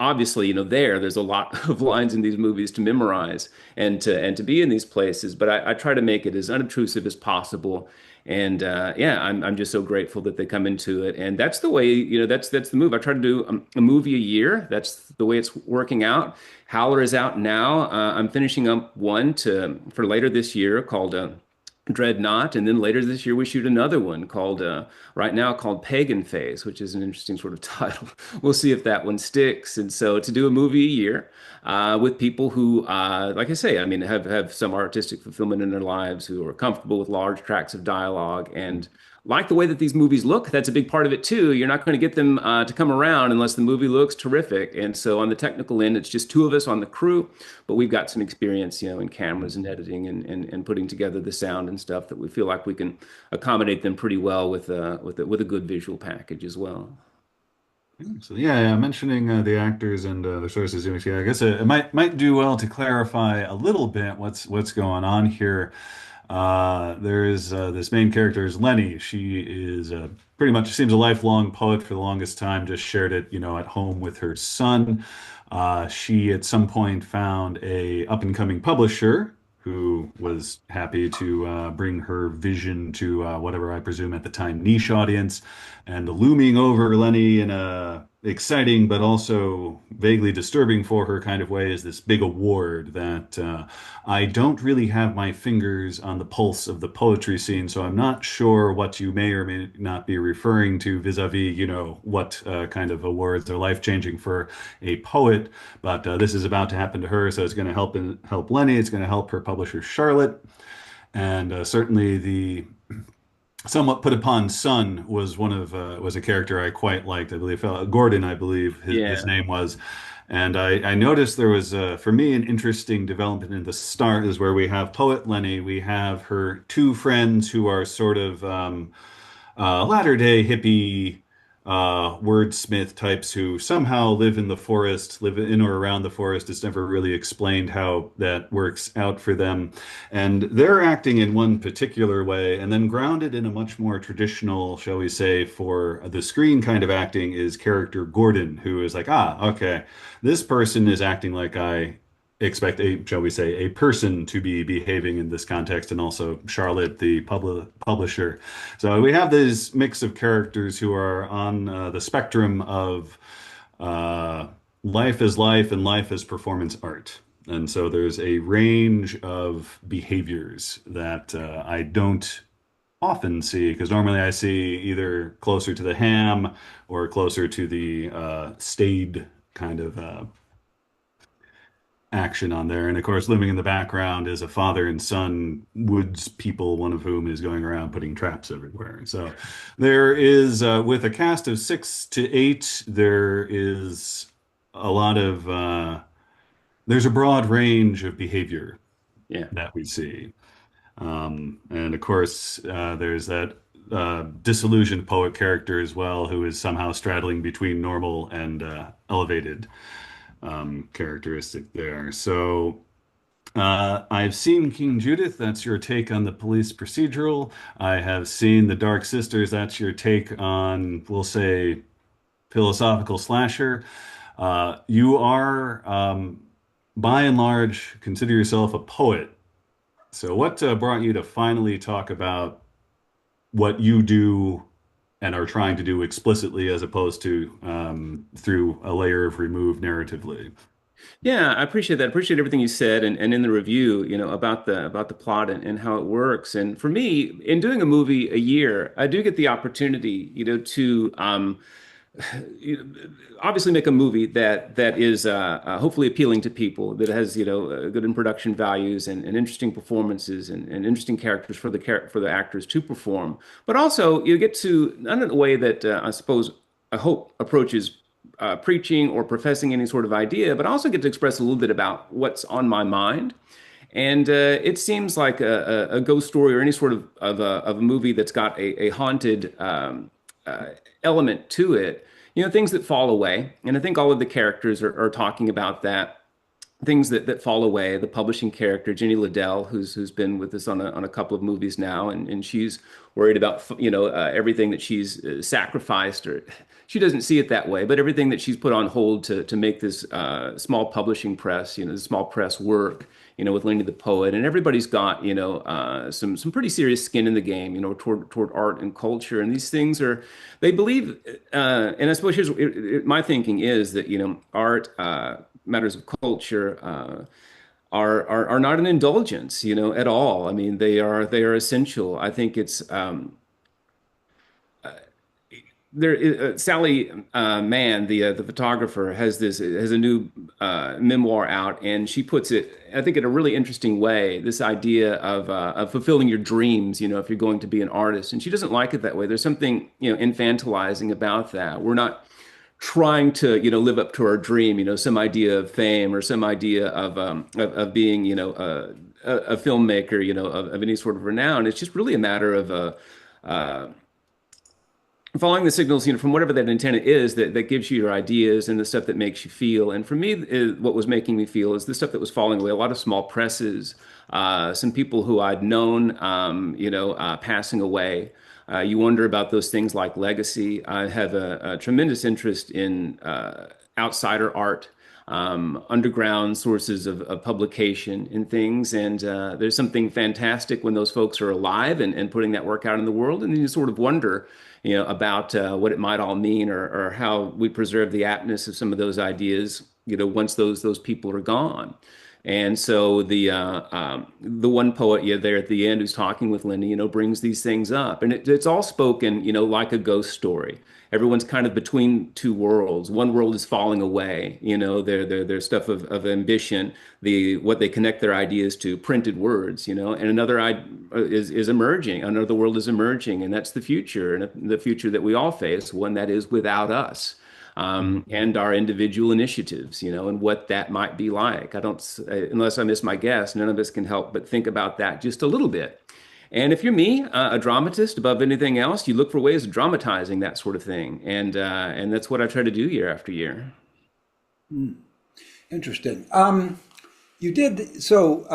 obviously, there's a lot of lines in these movies to memorize and to be in these places, but I try to make it as unobtrusive as possible. And yeah, I'm just so grateful that they come into it. And that's the way, that's the move. I try to do a movie a year. That's the way it's working out. Howler is out now. I'm finishing up one for later this year called Dreadnought, and then later this year we shoot another one called right now called Pagan Phase, which is an interesting sort of title. We'll see if that one sticks. And so to do a movie a year with people who, like I say, I mean, have some artistic fulfillment in their lives, who are comfortable with large tracts of dialogue and like the way that these movies look. That's a big part of it too. You're not going to get them to come around unless the movie looks terrific. And so on the technical end, it's just two of us on the crew, but we've got some experience, in cameras and editing and putting together the sound and stuff, that we feel like we can accommodate them pretty well with a good visual package as well. So yeah, mentioning the actors and the sources, I guess it might do well to clarify a little bit what's going on here. There's this main character is Lenny. She is pretty much seems a lifelong poet for the longest time. Just shared it, at home with her son. She at some point found a up and coming publisher who was happy to bring her vision to whatever I presume at the time niche audience. And looming over Lenny in a exciting but also vaguely disturbing for her kind of way is this big award that I don't really have my fingers on the pulse of the poetry scene, so I'm not sure what you may or may not be referring to vis-a-vis, what kind of awards are life-changing for a poet. But this is about to happen to her, so it's going to help Lenny. It's going to help her publisher Charlotte, and certainly the somewhat put upon son was a character I quite liked. I believe Gordon, I believe his name was. And I noticed there was, for me, an interesting development in the start is where we have poet Lenny. We have her two friends who are sort of latter-day hippie wordsmith types who somehow live in the forest, live in or around the forest. It's never really explained how that works out for them. And they're acting in one particular way, and then grounded in a much more traditional, shall we say, for the screen kind of acting is character Gordon, who is like, okay, this person is acting like I expect shall we say, a person to be behaving in this context, and also Charlotte, the publisher. So we have this mix of characters who are on the spectrum of life as life and life as performance art. And so there's a range of behaviors that I don't often see, because normally I see either closer to the ham or closer to the staid kind of action on there. And of course, living in the background is a father and son woods people, one of whom is going around putting traps everywhere. So there is, with a cast of 6 to 8, there is a lot of, there's a broad range of behavior that we see. And of course, there's that disillusioned poet character as well, who is somehow straddling between normal and elevated characteristic there. So I've seen King Judith. That's your take on the police procedural. I have seen The Dark Sisters. That's your take on, we'll say, philosophical slasher. You are, by and large, consider yourself a poet. So what brought you to finally talk about what you do and are trying to do explicitly, as opposed to through a layer of remove narratively? Yeah, I appreciate that. I appreciate everything you said and in the review, about the plot and how it works. And for me, in doing a movie a year, I do get the opportunity, to you know, obviously make a movie that is hopefully appealing to people, that has good in production values and interesting performances and interesting characters for the actors to perform. But also you get to, not in a way that I hope approaches preaching or professing any sort of idea, but also get to express a little bit about what's on my mind. And it seems like a ghost story or any sort of a movie that's got a haunted element to it, things that fall away. And I think all of the characters are talking about that. Things that fall away. The publishing character, Jenny Liddell, who's been with us on a couple of movies now, and she's worried about everything that she's sacrificed, or she doesn't see it that way, but everything that she's put on hold to make this small publishing press, this small press work, with Lenny the Poet. And everybody's got some pretty serious skin in the game, toward art and culture. And these things they believe, and I suppose my thinking is that art, matters of culture, are not an indulgence, at all. I mean, they are essential. I think it's Sally Mann, the photographer, has a new memoir out, and she puts it, I think, in a really interesting way. This idea of fulfilling your dreams, if you're going to be an artist, and she doesn't like it that way. There's something infantilizing about that. We're not trying to live up to our dream, some idea of fame or some idea of being a filmmaker, of any sort of renown. It's just really a matter of following the signals, from whatever that antenna is that gives you your ideas and the stuff that makes you feel. And for me, what was making me feel is the stuff that was falling away. A lot of small presses, some people who I'd known, passing away. You wonder about those things like legacy. I have a tremendous interest in outsider art, underground sources of publication and things. And there's something fantastic when those folks are alive and putting that work out in the world. And then you sort of wonder, about what it might all mean, or how we preserve the aptness of some of those ideas, once those people are gone. And so the one poet there at the end who's talking with Linda, brings these things up, and it's all spoken, like a ghost story. Everyone's kind of between two worlds. One world is falling away, their stuff of ambition, what they connect their ideas to, printed words, and another is emerging. Another world is emerging, and that's the future, and the future that we all face, one that is without us. And our individual initiatives, and what that might be like. Unless I miss my guess, none of us can help but think about that just a little bit. And if you're me, a dramatist above anything else, you look for ways of dramatizing that sort of thing. And that's what I try to do year after year. Interesting. You did, so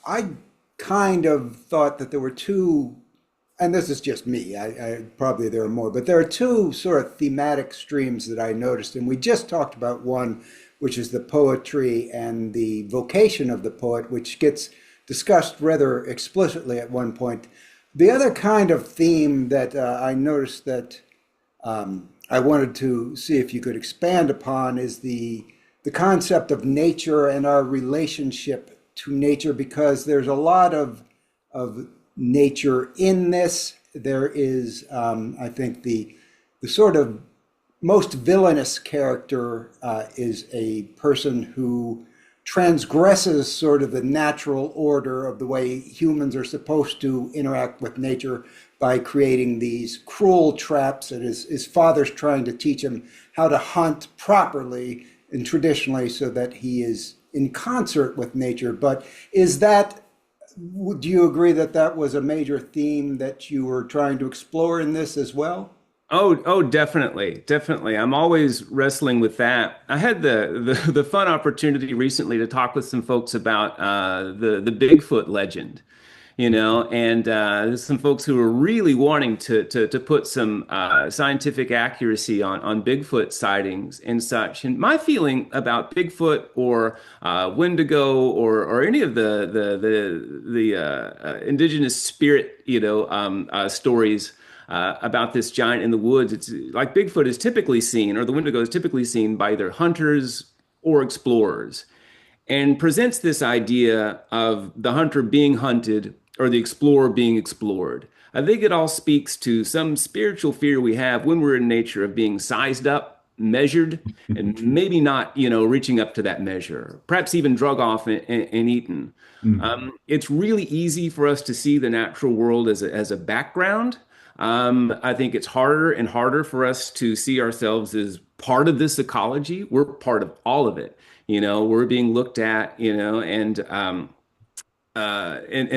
I kind of thought that there were two, and this is just me, I probably there are more, but there are two sort of thematic streams that I noticed, and we just talked about one, which is the poetry and the vocation of the poet, which gets discussed rather explicitly at one point. The other kind of theme that I noticed that I wanted to see if you could expand upon is the concept of nature and our relationship to nature, because there's a lot of nature in this. There is, I think, the sort of most villainous character is a person who transgresses sort of the natural order of the way humans are supposed to interact with nature by creating these cruel traps that his father's trying to teach him how to hunt properly and traditionally so that he is in concert with nature. But do you agree that that was a major theme that you were trying to explore in this as well? Oh, definitely, definitely. I'm always wrestling with that. I had the fun opportunity recently to talk with some folks about the Bigfoot legend, and there's some folks who are really wanting to put some scientific accuracy on Bigfoot sightings and such. And my feeling about Bigfoot or Wendigo or any of the indigenous spirit, stories about this giant in the woods, it's like Bigfoot is typically seen, or the Wendigo is typically seen by either hunters or explorers, and presents this idea of the hunter being hunted or the explorer being explored. I think it all speaks to some spiritual fear we have when we're in nature of being sized up, measured, and maybe not, reaching up to that measure, perhaps even drug off and eaten. It's really easy for us to see the natural world as a background. I think it's harder and harder for us to see ourselves as part of this ecology. We're part of all of it. We're being looked at, and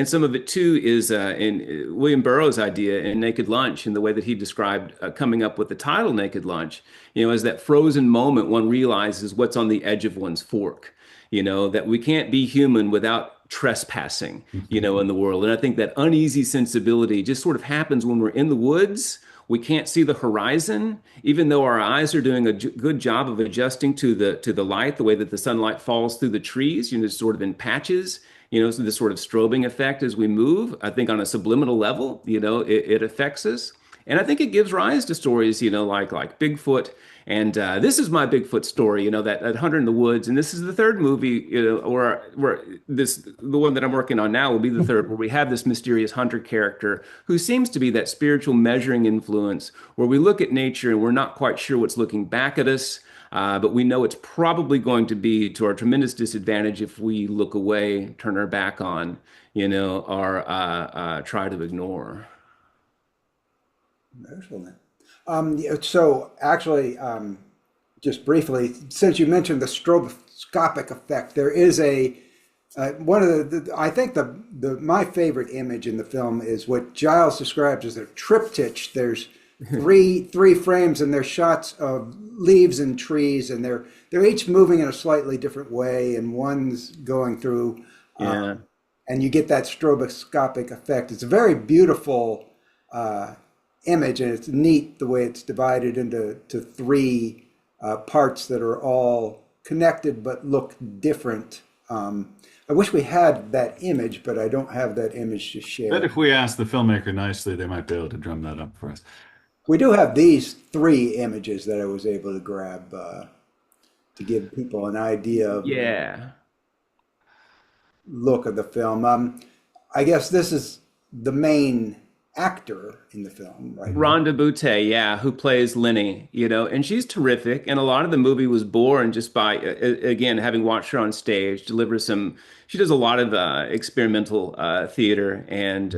some of it too is in William Burroughs' idea in Naked Lunch, and the way that he described coming up with the title Naked Lunch, as that frozen moment one realizes what's on the edge of one's fork, that we can't be human without trespassing, in the world. And I think that uneasy sensibility just sort of happens when we're in the woods. We can't see the horizon, even though our eyes are doing a good job of adjusting to the light, the way that the sunlight falls through the trees, sort of in patches, so this sort of strobing effect as we move. I think on a subliminal level, it affects us. And I think it gives rise to stories, like Bigfoot. And this is my Bigfoot story, that Hunter in the Woods. And this is the third movie, where the one that I'm working on now will be the third, where we have this mysterious hunter character who seems to be that spiritual measuring influence, where we look at nature and we're not quite sure what's looking back at us, but we know it's probably going to be to our tremendous disadvantage if we look away, turn our back on, or try to ignore. Excellent. So actually, just briefly, since you mentioned the stroboscopic effect, there is one of I think my favorite image in the film is what Giles describes as a triptych. There's three frames, and they're shots of leaves and trees, and they're each moving in a slightly different way, and one's going through, Yeah. and you get that stroboscopic effect. It's a very beautiful image, and it's neat the way it's divided into three parts that are all connected but look different. I wish we had that image, but I don't have that image to share. But if we ask the filmmaker nicely, they might be able to drum that up for us. We do have these three images that I was able to grab to give people an idea of Yeah. look of the film. I guess this is the main actor in the film, right? Rhonda Boutte, yeah, who plays Lenny, and she's terrific. And a lot of the movie was born just by, again, having watched her on stage, she does a lot of experimental theater, and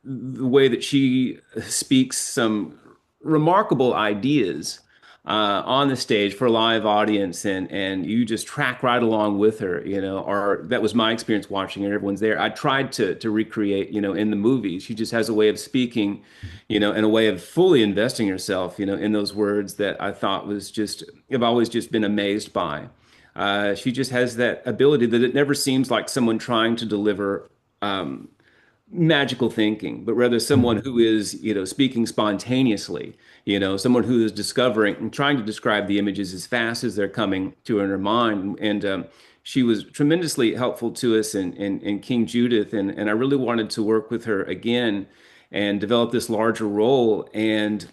the way that she speaks some remarkable ideas on the stage for a live audience, and you just track right along with her, or that was my experience watching her. Everyone's there. I tried to recreate, in the movie. She just has a way of speaking, and a way of fully investing herself, in those words that I thought I've always just been amazed by. She just has that ability that it never seems like someone trying to deliver magical thinking, but rather someone who is, speaking spontaneously, someone who is discovering and trying to describe the images as fast as they're coming to her in her mind. And she was tremendously helpful to us in King Judith. And I really wanted to work with her again and develop this larger role. And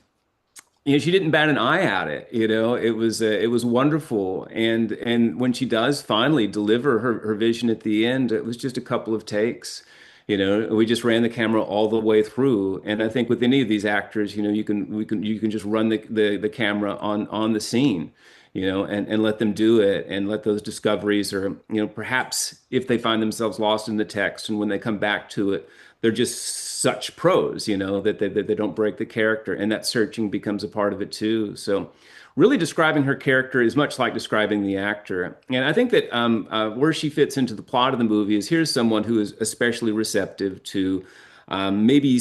she didn't bat an eye at it. It was wonderful. And when she does finally deliver her vision at the end, it was just a couple of takes. We just ran the camera all the way through. And I think with any of these actors, you can just run the camera on the scene, and let them do it, and let those discoveries, or, perhaps if they find themselves lost in the text and when they come back to it, they're just such pros, that they don't break the character, and that searching becomes a part of it too. So really describing her character is much like describing the actor. And I think that where she fits into the plot of the movie is, here's someone who is especially receptive to maybe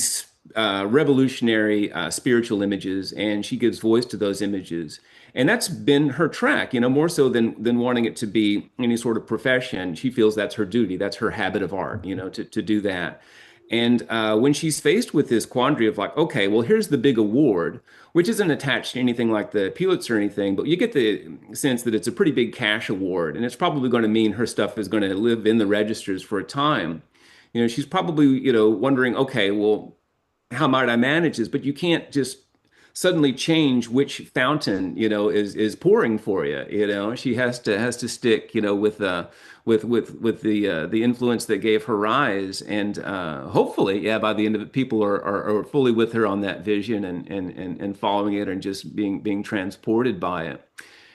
revolutionary spiritual images, and she gives voice to those images. And that's been her track, more so than wanting it to be any sort of profession. She feels that's her duty, that's her habit of art, to do that. And when she's faced with this quandary of like, okay, well, here's the big award, which isn't attached to anything like the Pulitzer or anything, but you get the sense that it's a pretty big cash award, and it's probably going to mean her stuff is going to live in the registers for a time. She's probably, wondering, okay, well, how might I manage this? But you can't just suddenly change which fountain, is pouring for you. She has to stick, with the influence that gave her rise, and hopefully, yeah, by the end of it, people are fully with her on that vision, and following it, and just being transported by it.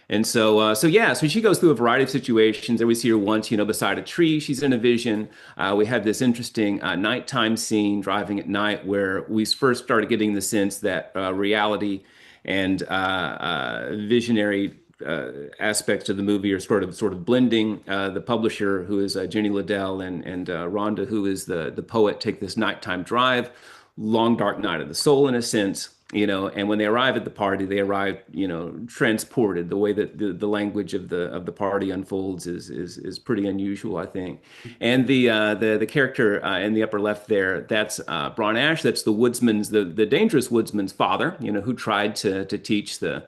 And so she goes through a variety of situations. And we see her once, beside a tree. She's in a vision. We have this interesting nighttime scene, driving at night, where we first started getting the sense that reality and visionary aspects of the movie are sort of blending. The publisher, who is Jenny Liddell, and Rhonda, who is the poet, take this nighttime drive, long dark night of the soul, in a sense. And when they arrive at the party, they arrive, transported. The way that the language of the party unfolds is pretty unusual, I think. And the character in the upper left there, that's Braun Ash. That's the woodsman's, the dangerous woodsman's father, who tried to teach the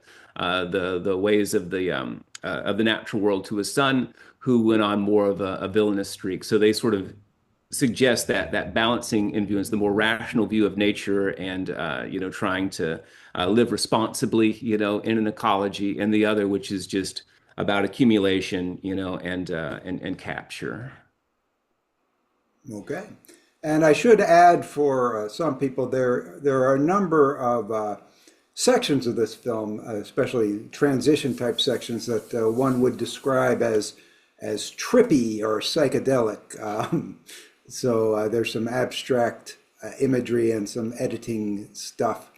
ways of the natural world to his son, who went on more of a villainous streak. So they sort of suggest that balancing influence, the more rational view of nature, and trying to live responsibly, in an ecology, and the other, which is just about accumulation, and capture. Okay. And I should add, for some people, there are a number of sections of this film, especially transition type sections, that one would describe as trippy or psychedelic. So there's some abstract imagery and some editing stuff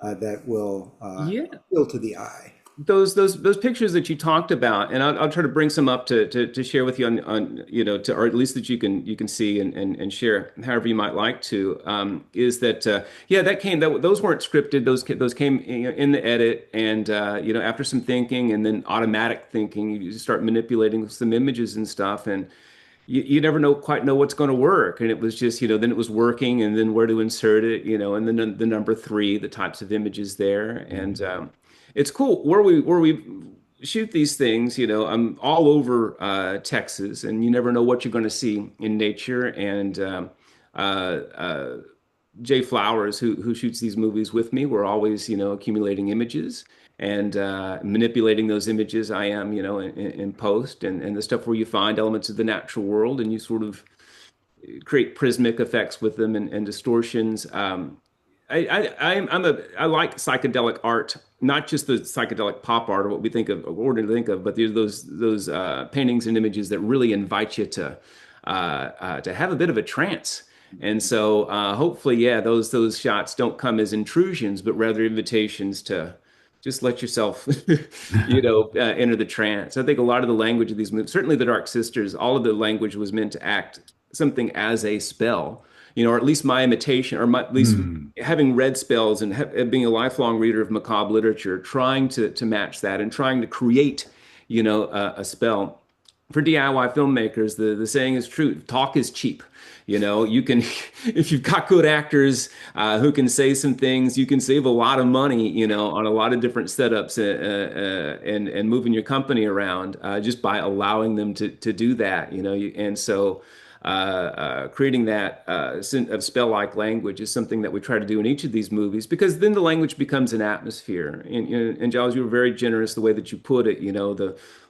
that will appeal to the eye. those pictures that you talked about, and I'll try to bring some up to share with you on to, or at least that you can see and share however you might like to. Is that yeah, those weren't scripted. Those came in the edit, and after some thinking and then automatic thinking, you just start manipulating some images and stuff, and you never quite know what's going to work. And it was just, then it was working, and then where to insert it, and then the number three, the types of images there. And it's cool where we shoot these things, I'm all over Texas, and you never know what you're going to see in nature. And Jay Flowers, who shoots these movies with me, we're always, accumulating images and manipulating those images. I am, in post, and the stuff where you find elements of the natural world and you sort of create prismatic effects with them and distortions. I like psychedelic art, not just the psychedelic pop art or what we think of, or ordinarily think of, but those paintings and images that really invite you to have a bit of a trance. And so hopefully, yeah, those shots don't come as intrusions, but rather invitations to just let yourself, enter the trance. I think a lot of the language of these movies, certainly The Dark Sisters, all of the language was meant to act something as a spell, or at least my imitation, or at least having read spells and being a lifelong reader of macabre literature, trying to match that and trying to create, a spell. For DIY filmmakers, the saying is true: talk is cheap. You can, if you've got good actors who can say some things, you can save a lot of money, on a lot of different setups and moving your company around just by allowing them to do that, and so creating that of spell-like language is something that we try to do in each of these movies, because then the language becomes an atmosphere. And Giles, you were very generous the way that you put it,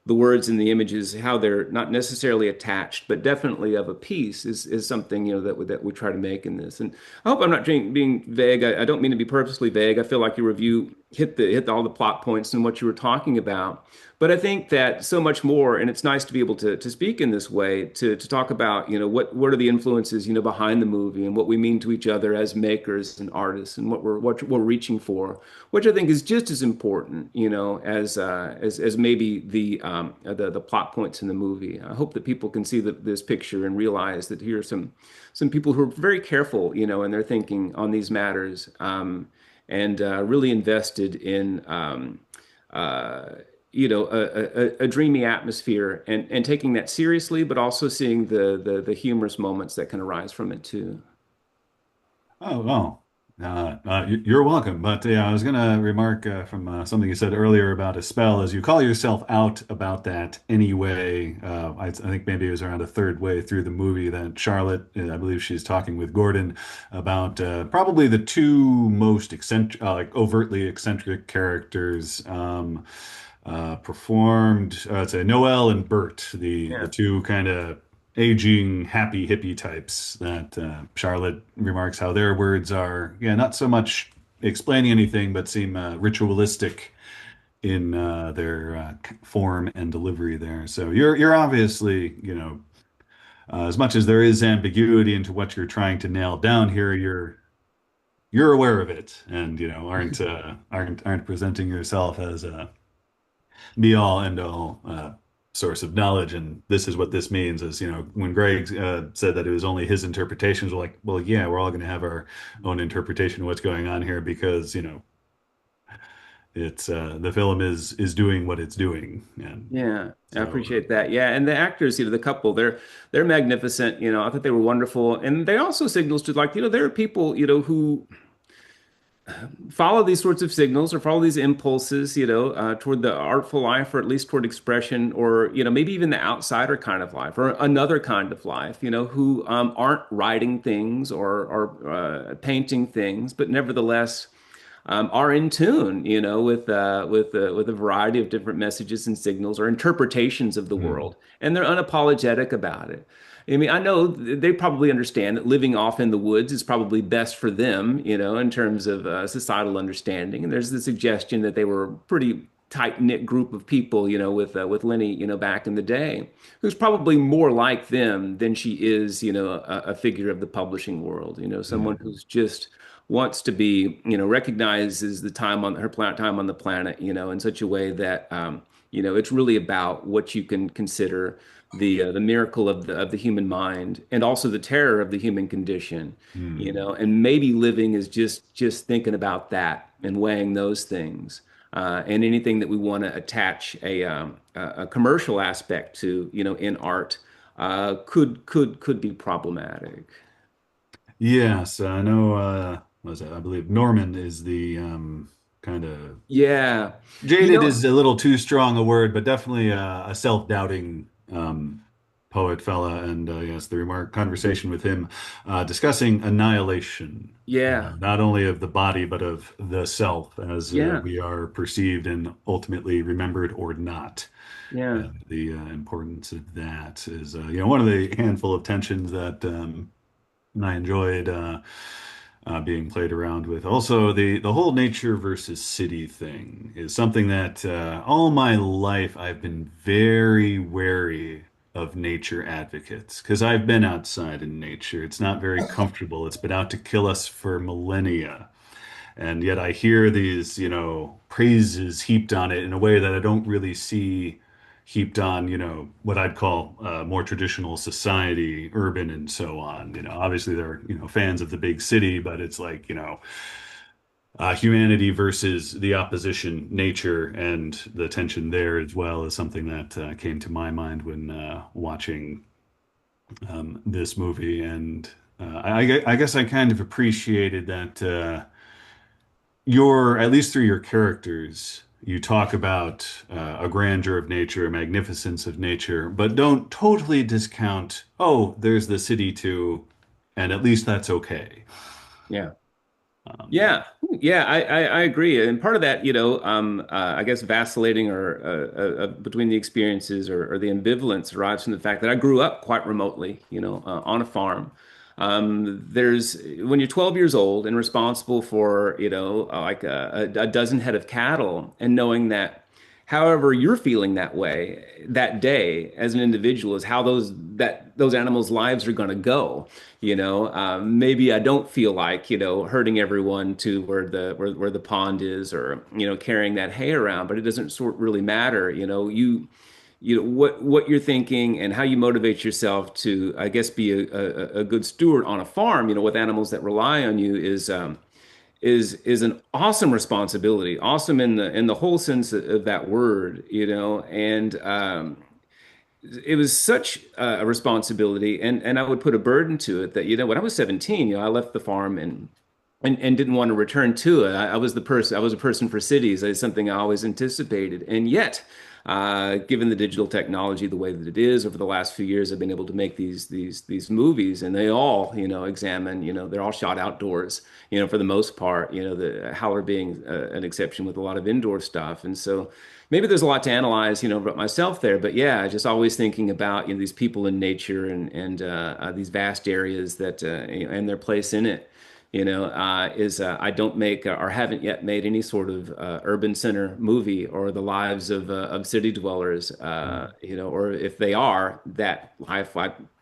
the words and the images, how they're not necessarily attached, but definitely of a piece is something, that we try to make in this. And I hope I'm not being vague. I don't mean to be purposely vague. I feel like your review hit all the plot points and what you were talking about. But I think that so much more, and it's nice to be able to speak in this way, to talk about, what are the influences, behind the movie, and what we mean to each other as makers and artists, and what we're reaching for, which I think is just as important, as maybe the plot points in the movie. I hope that people can see this picture and realize that here are some people who are very careful, in their thinking on these matters, and really invested in a dreamy atmosphere, and taking that seriously, but also seeing the humorous moments that can arise from it too. Oh, well, you're welcome. But I was going to remark from something you said earlier about a spell, as you call yourself out about that anyway. I think maybe it was around a third way through the movie that Charlotte, I believe she's talking with Gordon about probably the two most eccentric, like overtly eccentric characters. Performed, I'd say Noel and Bert, the two kind of aging happy hippie types that Charlotte remarks how their words are, not so much explaining anything, but seem ritualistic in their form and delivery there. So you're obviously, as much as there is ambiguity into what you're trying to nail down here, you're aware of it, and aren't presenting yourself as a be all end all source of knowledge, and this is what this means. As when Greg said that it was only his interpretations, we're like, well, yeah, we're all going to have our own interpretation of what's going on here, because it's the film is doing what it's doing. And yeah, so, I appreciate that. Yeah, and the actors, the couple, they're magnificent. I thought they were wonderful, and they also signals to, like, there are people who follow these sorts of signals or follow these impulses, toward the artful life, or at least toward expression, or, maybe even the outsider kind of life, or another kind of life, who aren't writing things or painting things, but nevertheless are in tune, with a variety of different messages and signals or interpretations of the world, and they're unapologetic about it. I mean, I know they probably understand that living off in the woods is probably best for them, in terms of societal understanding. And there's the suggestion that they were a pretty tight-knit group of people, with Lenny, back in the day, who's probably more like them than she is, a figure of the publishing world, someone who's just wants to be, recognizes the time on her planet, time on the planet, in such a way that, it's really about what you can consider the miracle of the human mind, and also the terror of the human condition, Hmm. and maybe living is just thinking about that and weighing those things, and anything that we want to attach a commercial aspect to, in art, could be problematic. Yes, I know. What was that? I believe Norman is the kind of Yeah. You jaded know, is a little too strong a word, but definitely a self-doubting poet fella. And yes, the remark conversation with him discussing annihilation, yeah. not only of the body but of the self as Yeah. we are perceived and ultimately remembered or not. Yeah. And the importance of that is, one of the handful of tensions that I enjoyed being played around with. Also, the whole nature versus city thing is something that all my life I've been very wary of nature advocates because I've been outside in nature. It's not very comfortable. It's been out to kill us for millennia. And yet I hear these, praises heaped on it in a way that I don't really see heaped on, what I'd call more traditional society, urban and so on. Obviously there are, fans of the big city, but it's like, humanity versus the opposition, nature, and the tension there as well is something that came to my mind when watching this movie. And I guess I kind of appreciated that. At least through your characters, you talk about a grandeur of nature, a magnificence of nature, but don't totally discount, oh, there's the city too, and at least that's okay. Yeah. Um, Yeah, yeah, I agree, and part of that, I guess vacillating or between the experiences, or the ambivalence, arrives from the fact that I grew up quite remotely, on a farm. There's When you're 12 years old and responsible for, like a dozen head of cattle, and knowing that however you're feeling that way that day as an individual is how those animals' lives are going to go. Maybe I don't feel like, hurting everyone to where the pond is, or, carrying that hay around, but it doesn't really matter. What you're thinking and how you motivate yourself to, I guess, be a good steward on a farm, with animals that rely on you, is an awesome responsibility, awesome in the whole sense of that word, and it was such a responsibility, and I would put a burden to it that, when I was 17, I left the farm and didn't want to return to it. I was a person for cities. It's something I always anticipated. And yet, given the digital technology the way that it is, over the last few years, I've been able to make these movies, and they all, examine, they're all shot outdoors, for the most part, the Howler being an exception with a lot of indoor stuff. And so maybe there's a lot to analyze, about myself there. But yeah, just always thinking about, these people in nature, and these vast areas that, and their place in it. Is I don't make or haven't yet made any sort of urban center movie, or the lives of city dwellers, or if they are, that I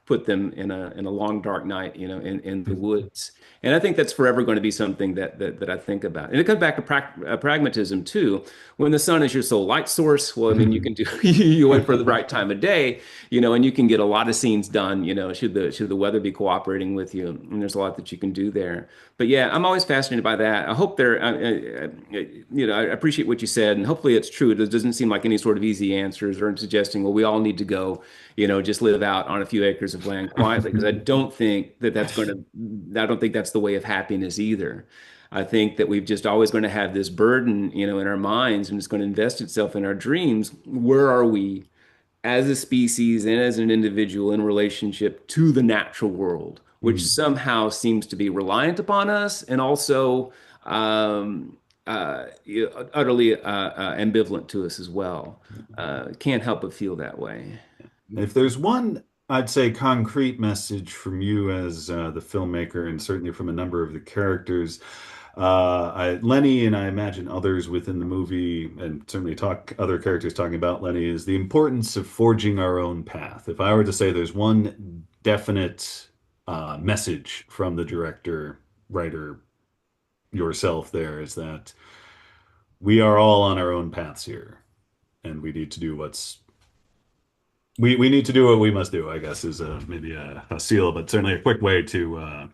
put them in a long dark night, in the woods. And I think that's forever going to be something that I think about. And it comes back to pragmatism too. When the sun is your sole light source, well, I mean, you can do you wait for the right time of day, and you can get a lot of scenes done, should the weather be cooperating with you. And there's a lot that you can do there. But yeah, I'm always fascinated by that. I hope I appreciate what you said, and hopefully it's true. It doesn't seem like any sort of easy answers, or suggesting, well, we all need to go, just live out on a few acres of land quietly, because I don't think that's the way of happiness either. I think that we've just always going to have this burden, in our minds, and it's going to invest itself in our dreams. Where are we as a species and as an individual in relationship to the natural world, which somehow seems to be reliant upon us, and also utterly ambivalent to us as well. Can't help but feel that way. If there's one, I'd say, concrete message from you as the filmmaker, and certainly from a number of the characters, Lenny, and I imagine others within the movie, and certainly other characters talking about Lenny, is the importance of forging our own path. If I were to say there's one definite message from the director, writer, yourself there, is that we are all on our own paths here, and we need to do we need to do what we must do, I guess, is maybe a seal, but certainly a quick way to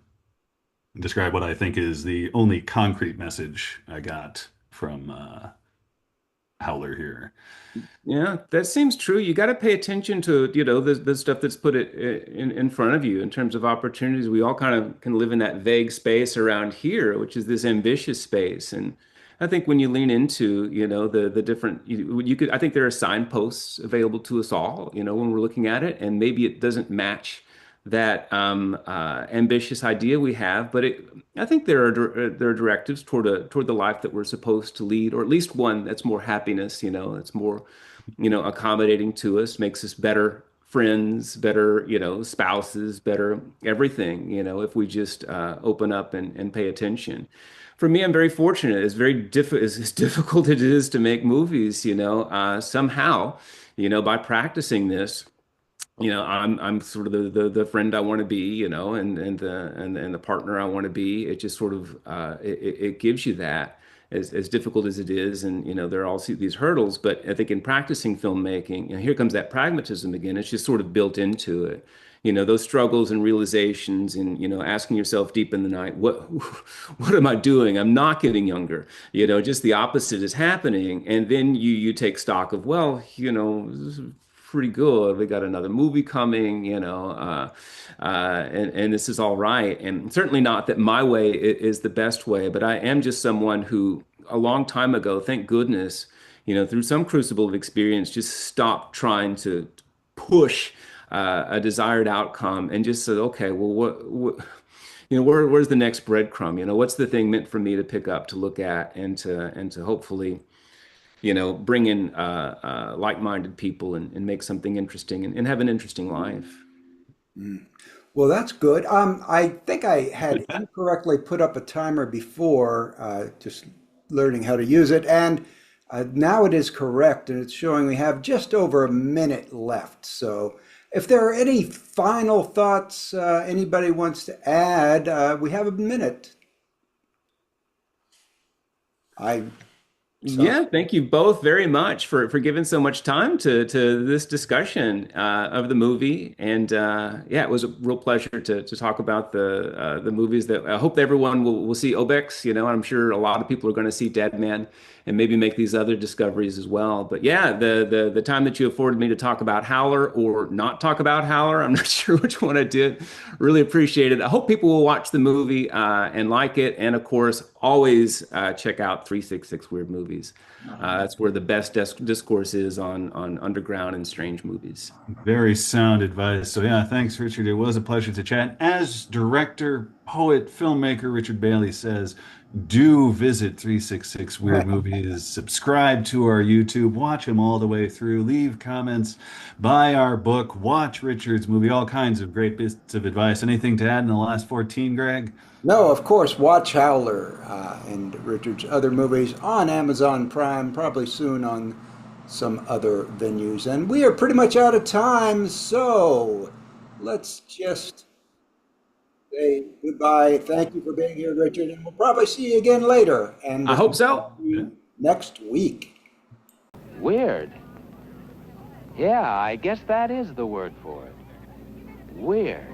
describe what I think is the only concrete message I got from Howler here. Yeah, that seems true. You got to pay attention to, the stuff that's put in front of you in terms of opportunities. We all kind of can live in that vague space around here, which is this ambitious space. And I think when you lean into, the different, you could, I think there are signposts available to us all, when we're looking at it, and maybe it doesn't match that ambitious idea we have, but I think there are directives toward the life that we're supposed to lead, or at least one that's more happiness, that's more, accommodating to us, makes us better friends, better, spouses, better everything, if we just open up and pay attention. For me, I'm very fortunate. It's very as difficult as it is to make movies, somehow, by practicing this. I'm sort of the friend I want to be, and the partner I want to be. It just sort of it gives you that, as difficult as it is, and there are all these hurdles. But I think in practicing filmmaking, here comes that pragmatism again. It's just sort of built into it. Those struggles and realizations, and asking yourself deep in the night, what am I doing? I'm not getting younger. Just the opposite is happening, and then you take stock of, well, this is pretty good. We got another movie coming, and this is all right. And certainly not that my way is the best way, but I am just someone who, a long time ago, thank goodness, through some crucible of experience, just stopped trying to push a desired outcome and just said, okay, well, where's the next breadcrumb? What's the thing meant for me to pick up, to look at, and to hopefully bring in like-minded people and make something interesting and have an interesting life. Well, that's good. I think I had incorrectly put up a timer before, just learning how to use it, and now it is correct, and it's showing we have just over a minute left. So if there are any final thoughts anybody wants to add, we have a minute. Yeah, thank you both very much for giving so much time to this discussion of the movie. And yeah, it was a real pleasure to talk about the movies that I hope everyone will see. Obex, I'm sure a lot of people are going to see Dead Man and maybe make these other discoveries as well. But yeah, the time that you afforded me to talk about Howler or not talk about Howler, I'm not sure which one I did. Really appreciate it. I hope people will watch the movie and like it. And of course, always check out 366 Weird Movies. That's where the best discourse is on underground and strange movies. Very sound advice. So yeah, thanks, Richard. It was a pleasure to chat. As director, poet, filmmaker Richard Bailey says, do visit 366 Weird Movies, subscribe to our YouTube, watch them all the way through, leave comments, buy our book, watch Richard's movie, all kinds of great bits of advice. Anything to add in the last 14, Greg? No, of course, watch Howler and Richard's other movies on Amazon Prime, probably soon on some other venues. And we are pretty much out of time, so let's just say goodbye. Thank you for being here, Richard, and we'll probably see you again later. And I hope so. Next week. Weird. Yeah, I guess that is the word for it. Weird.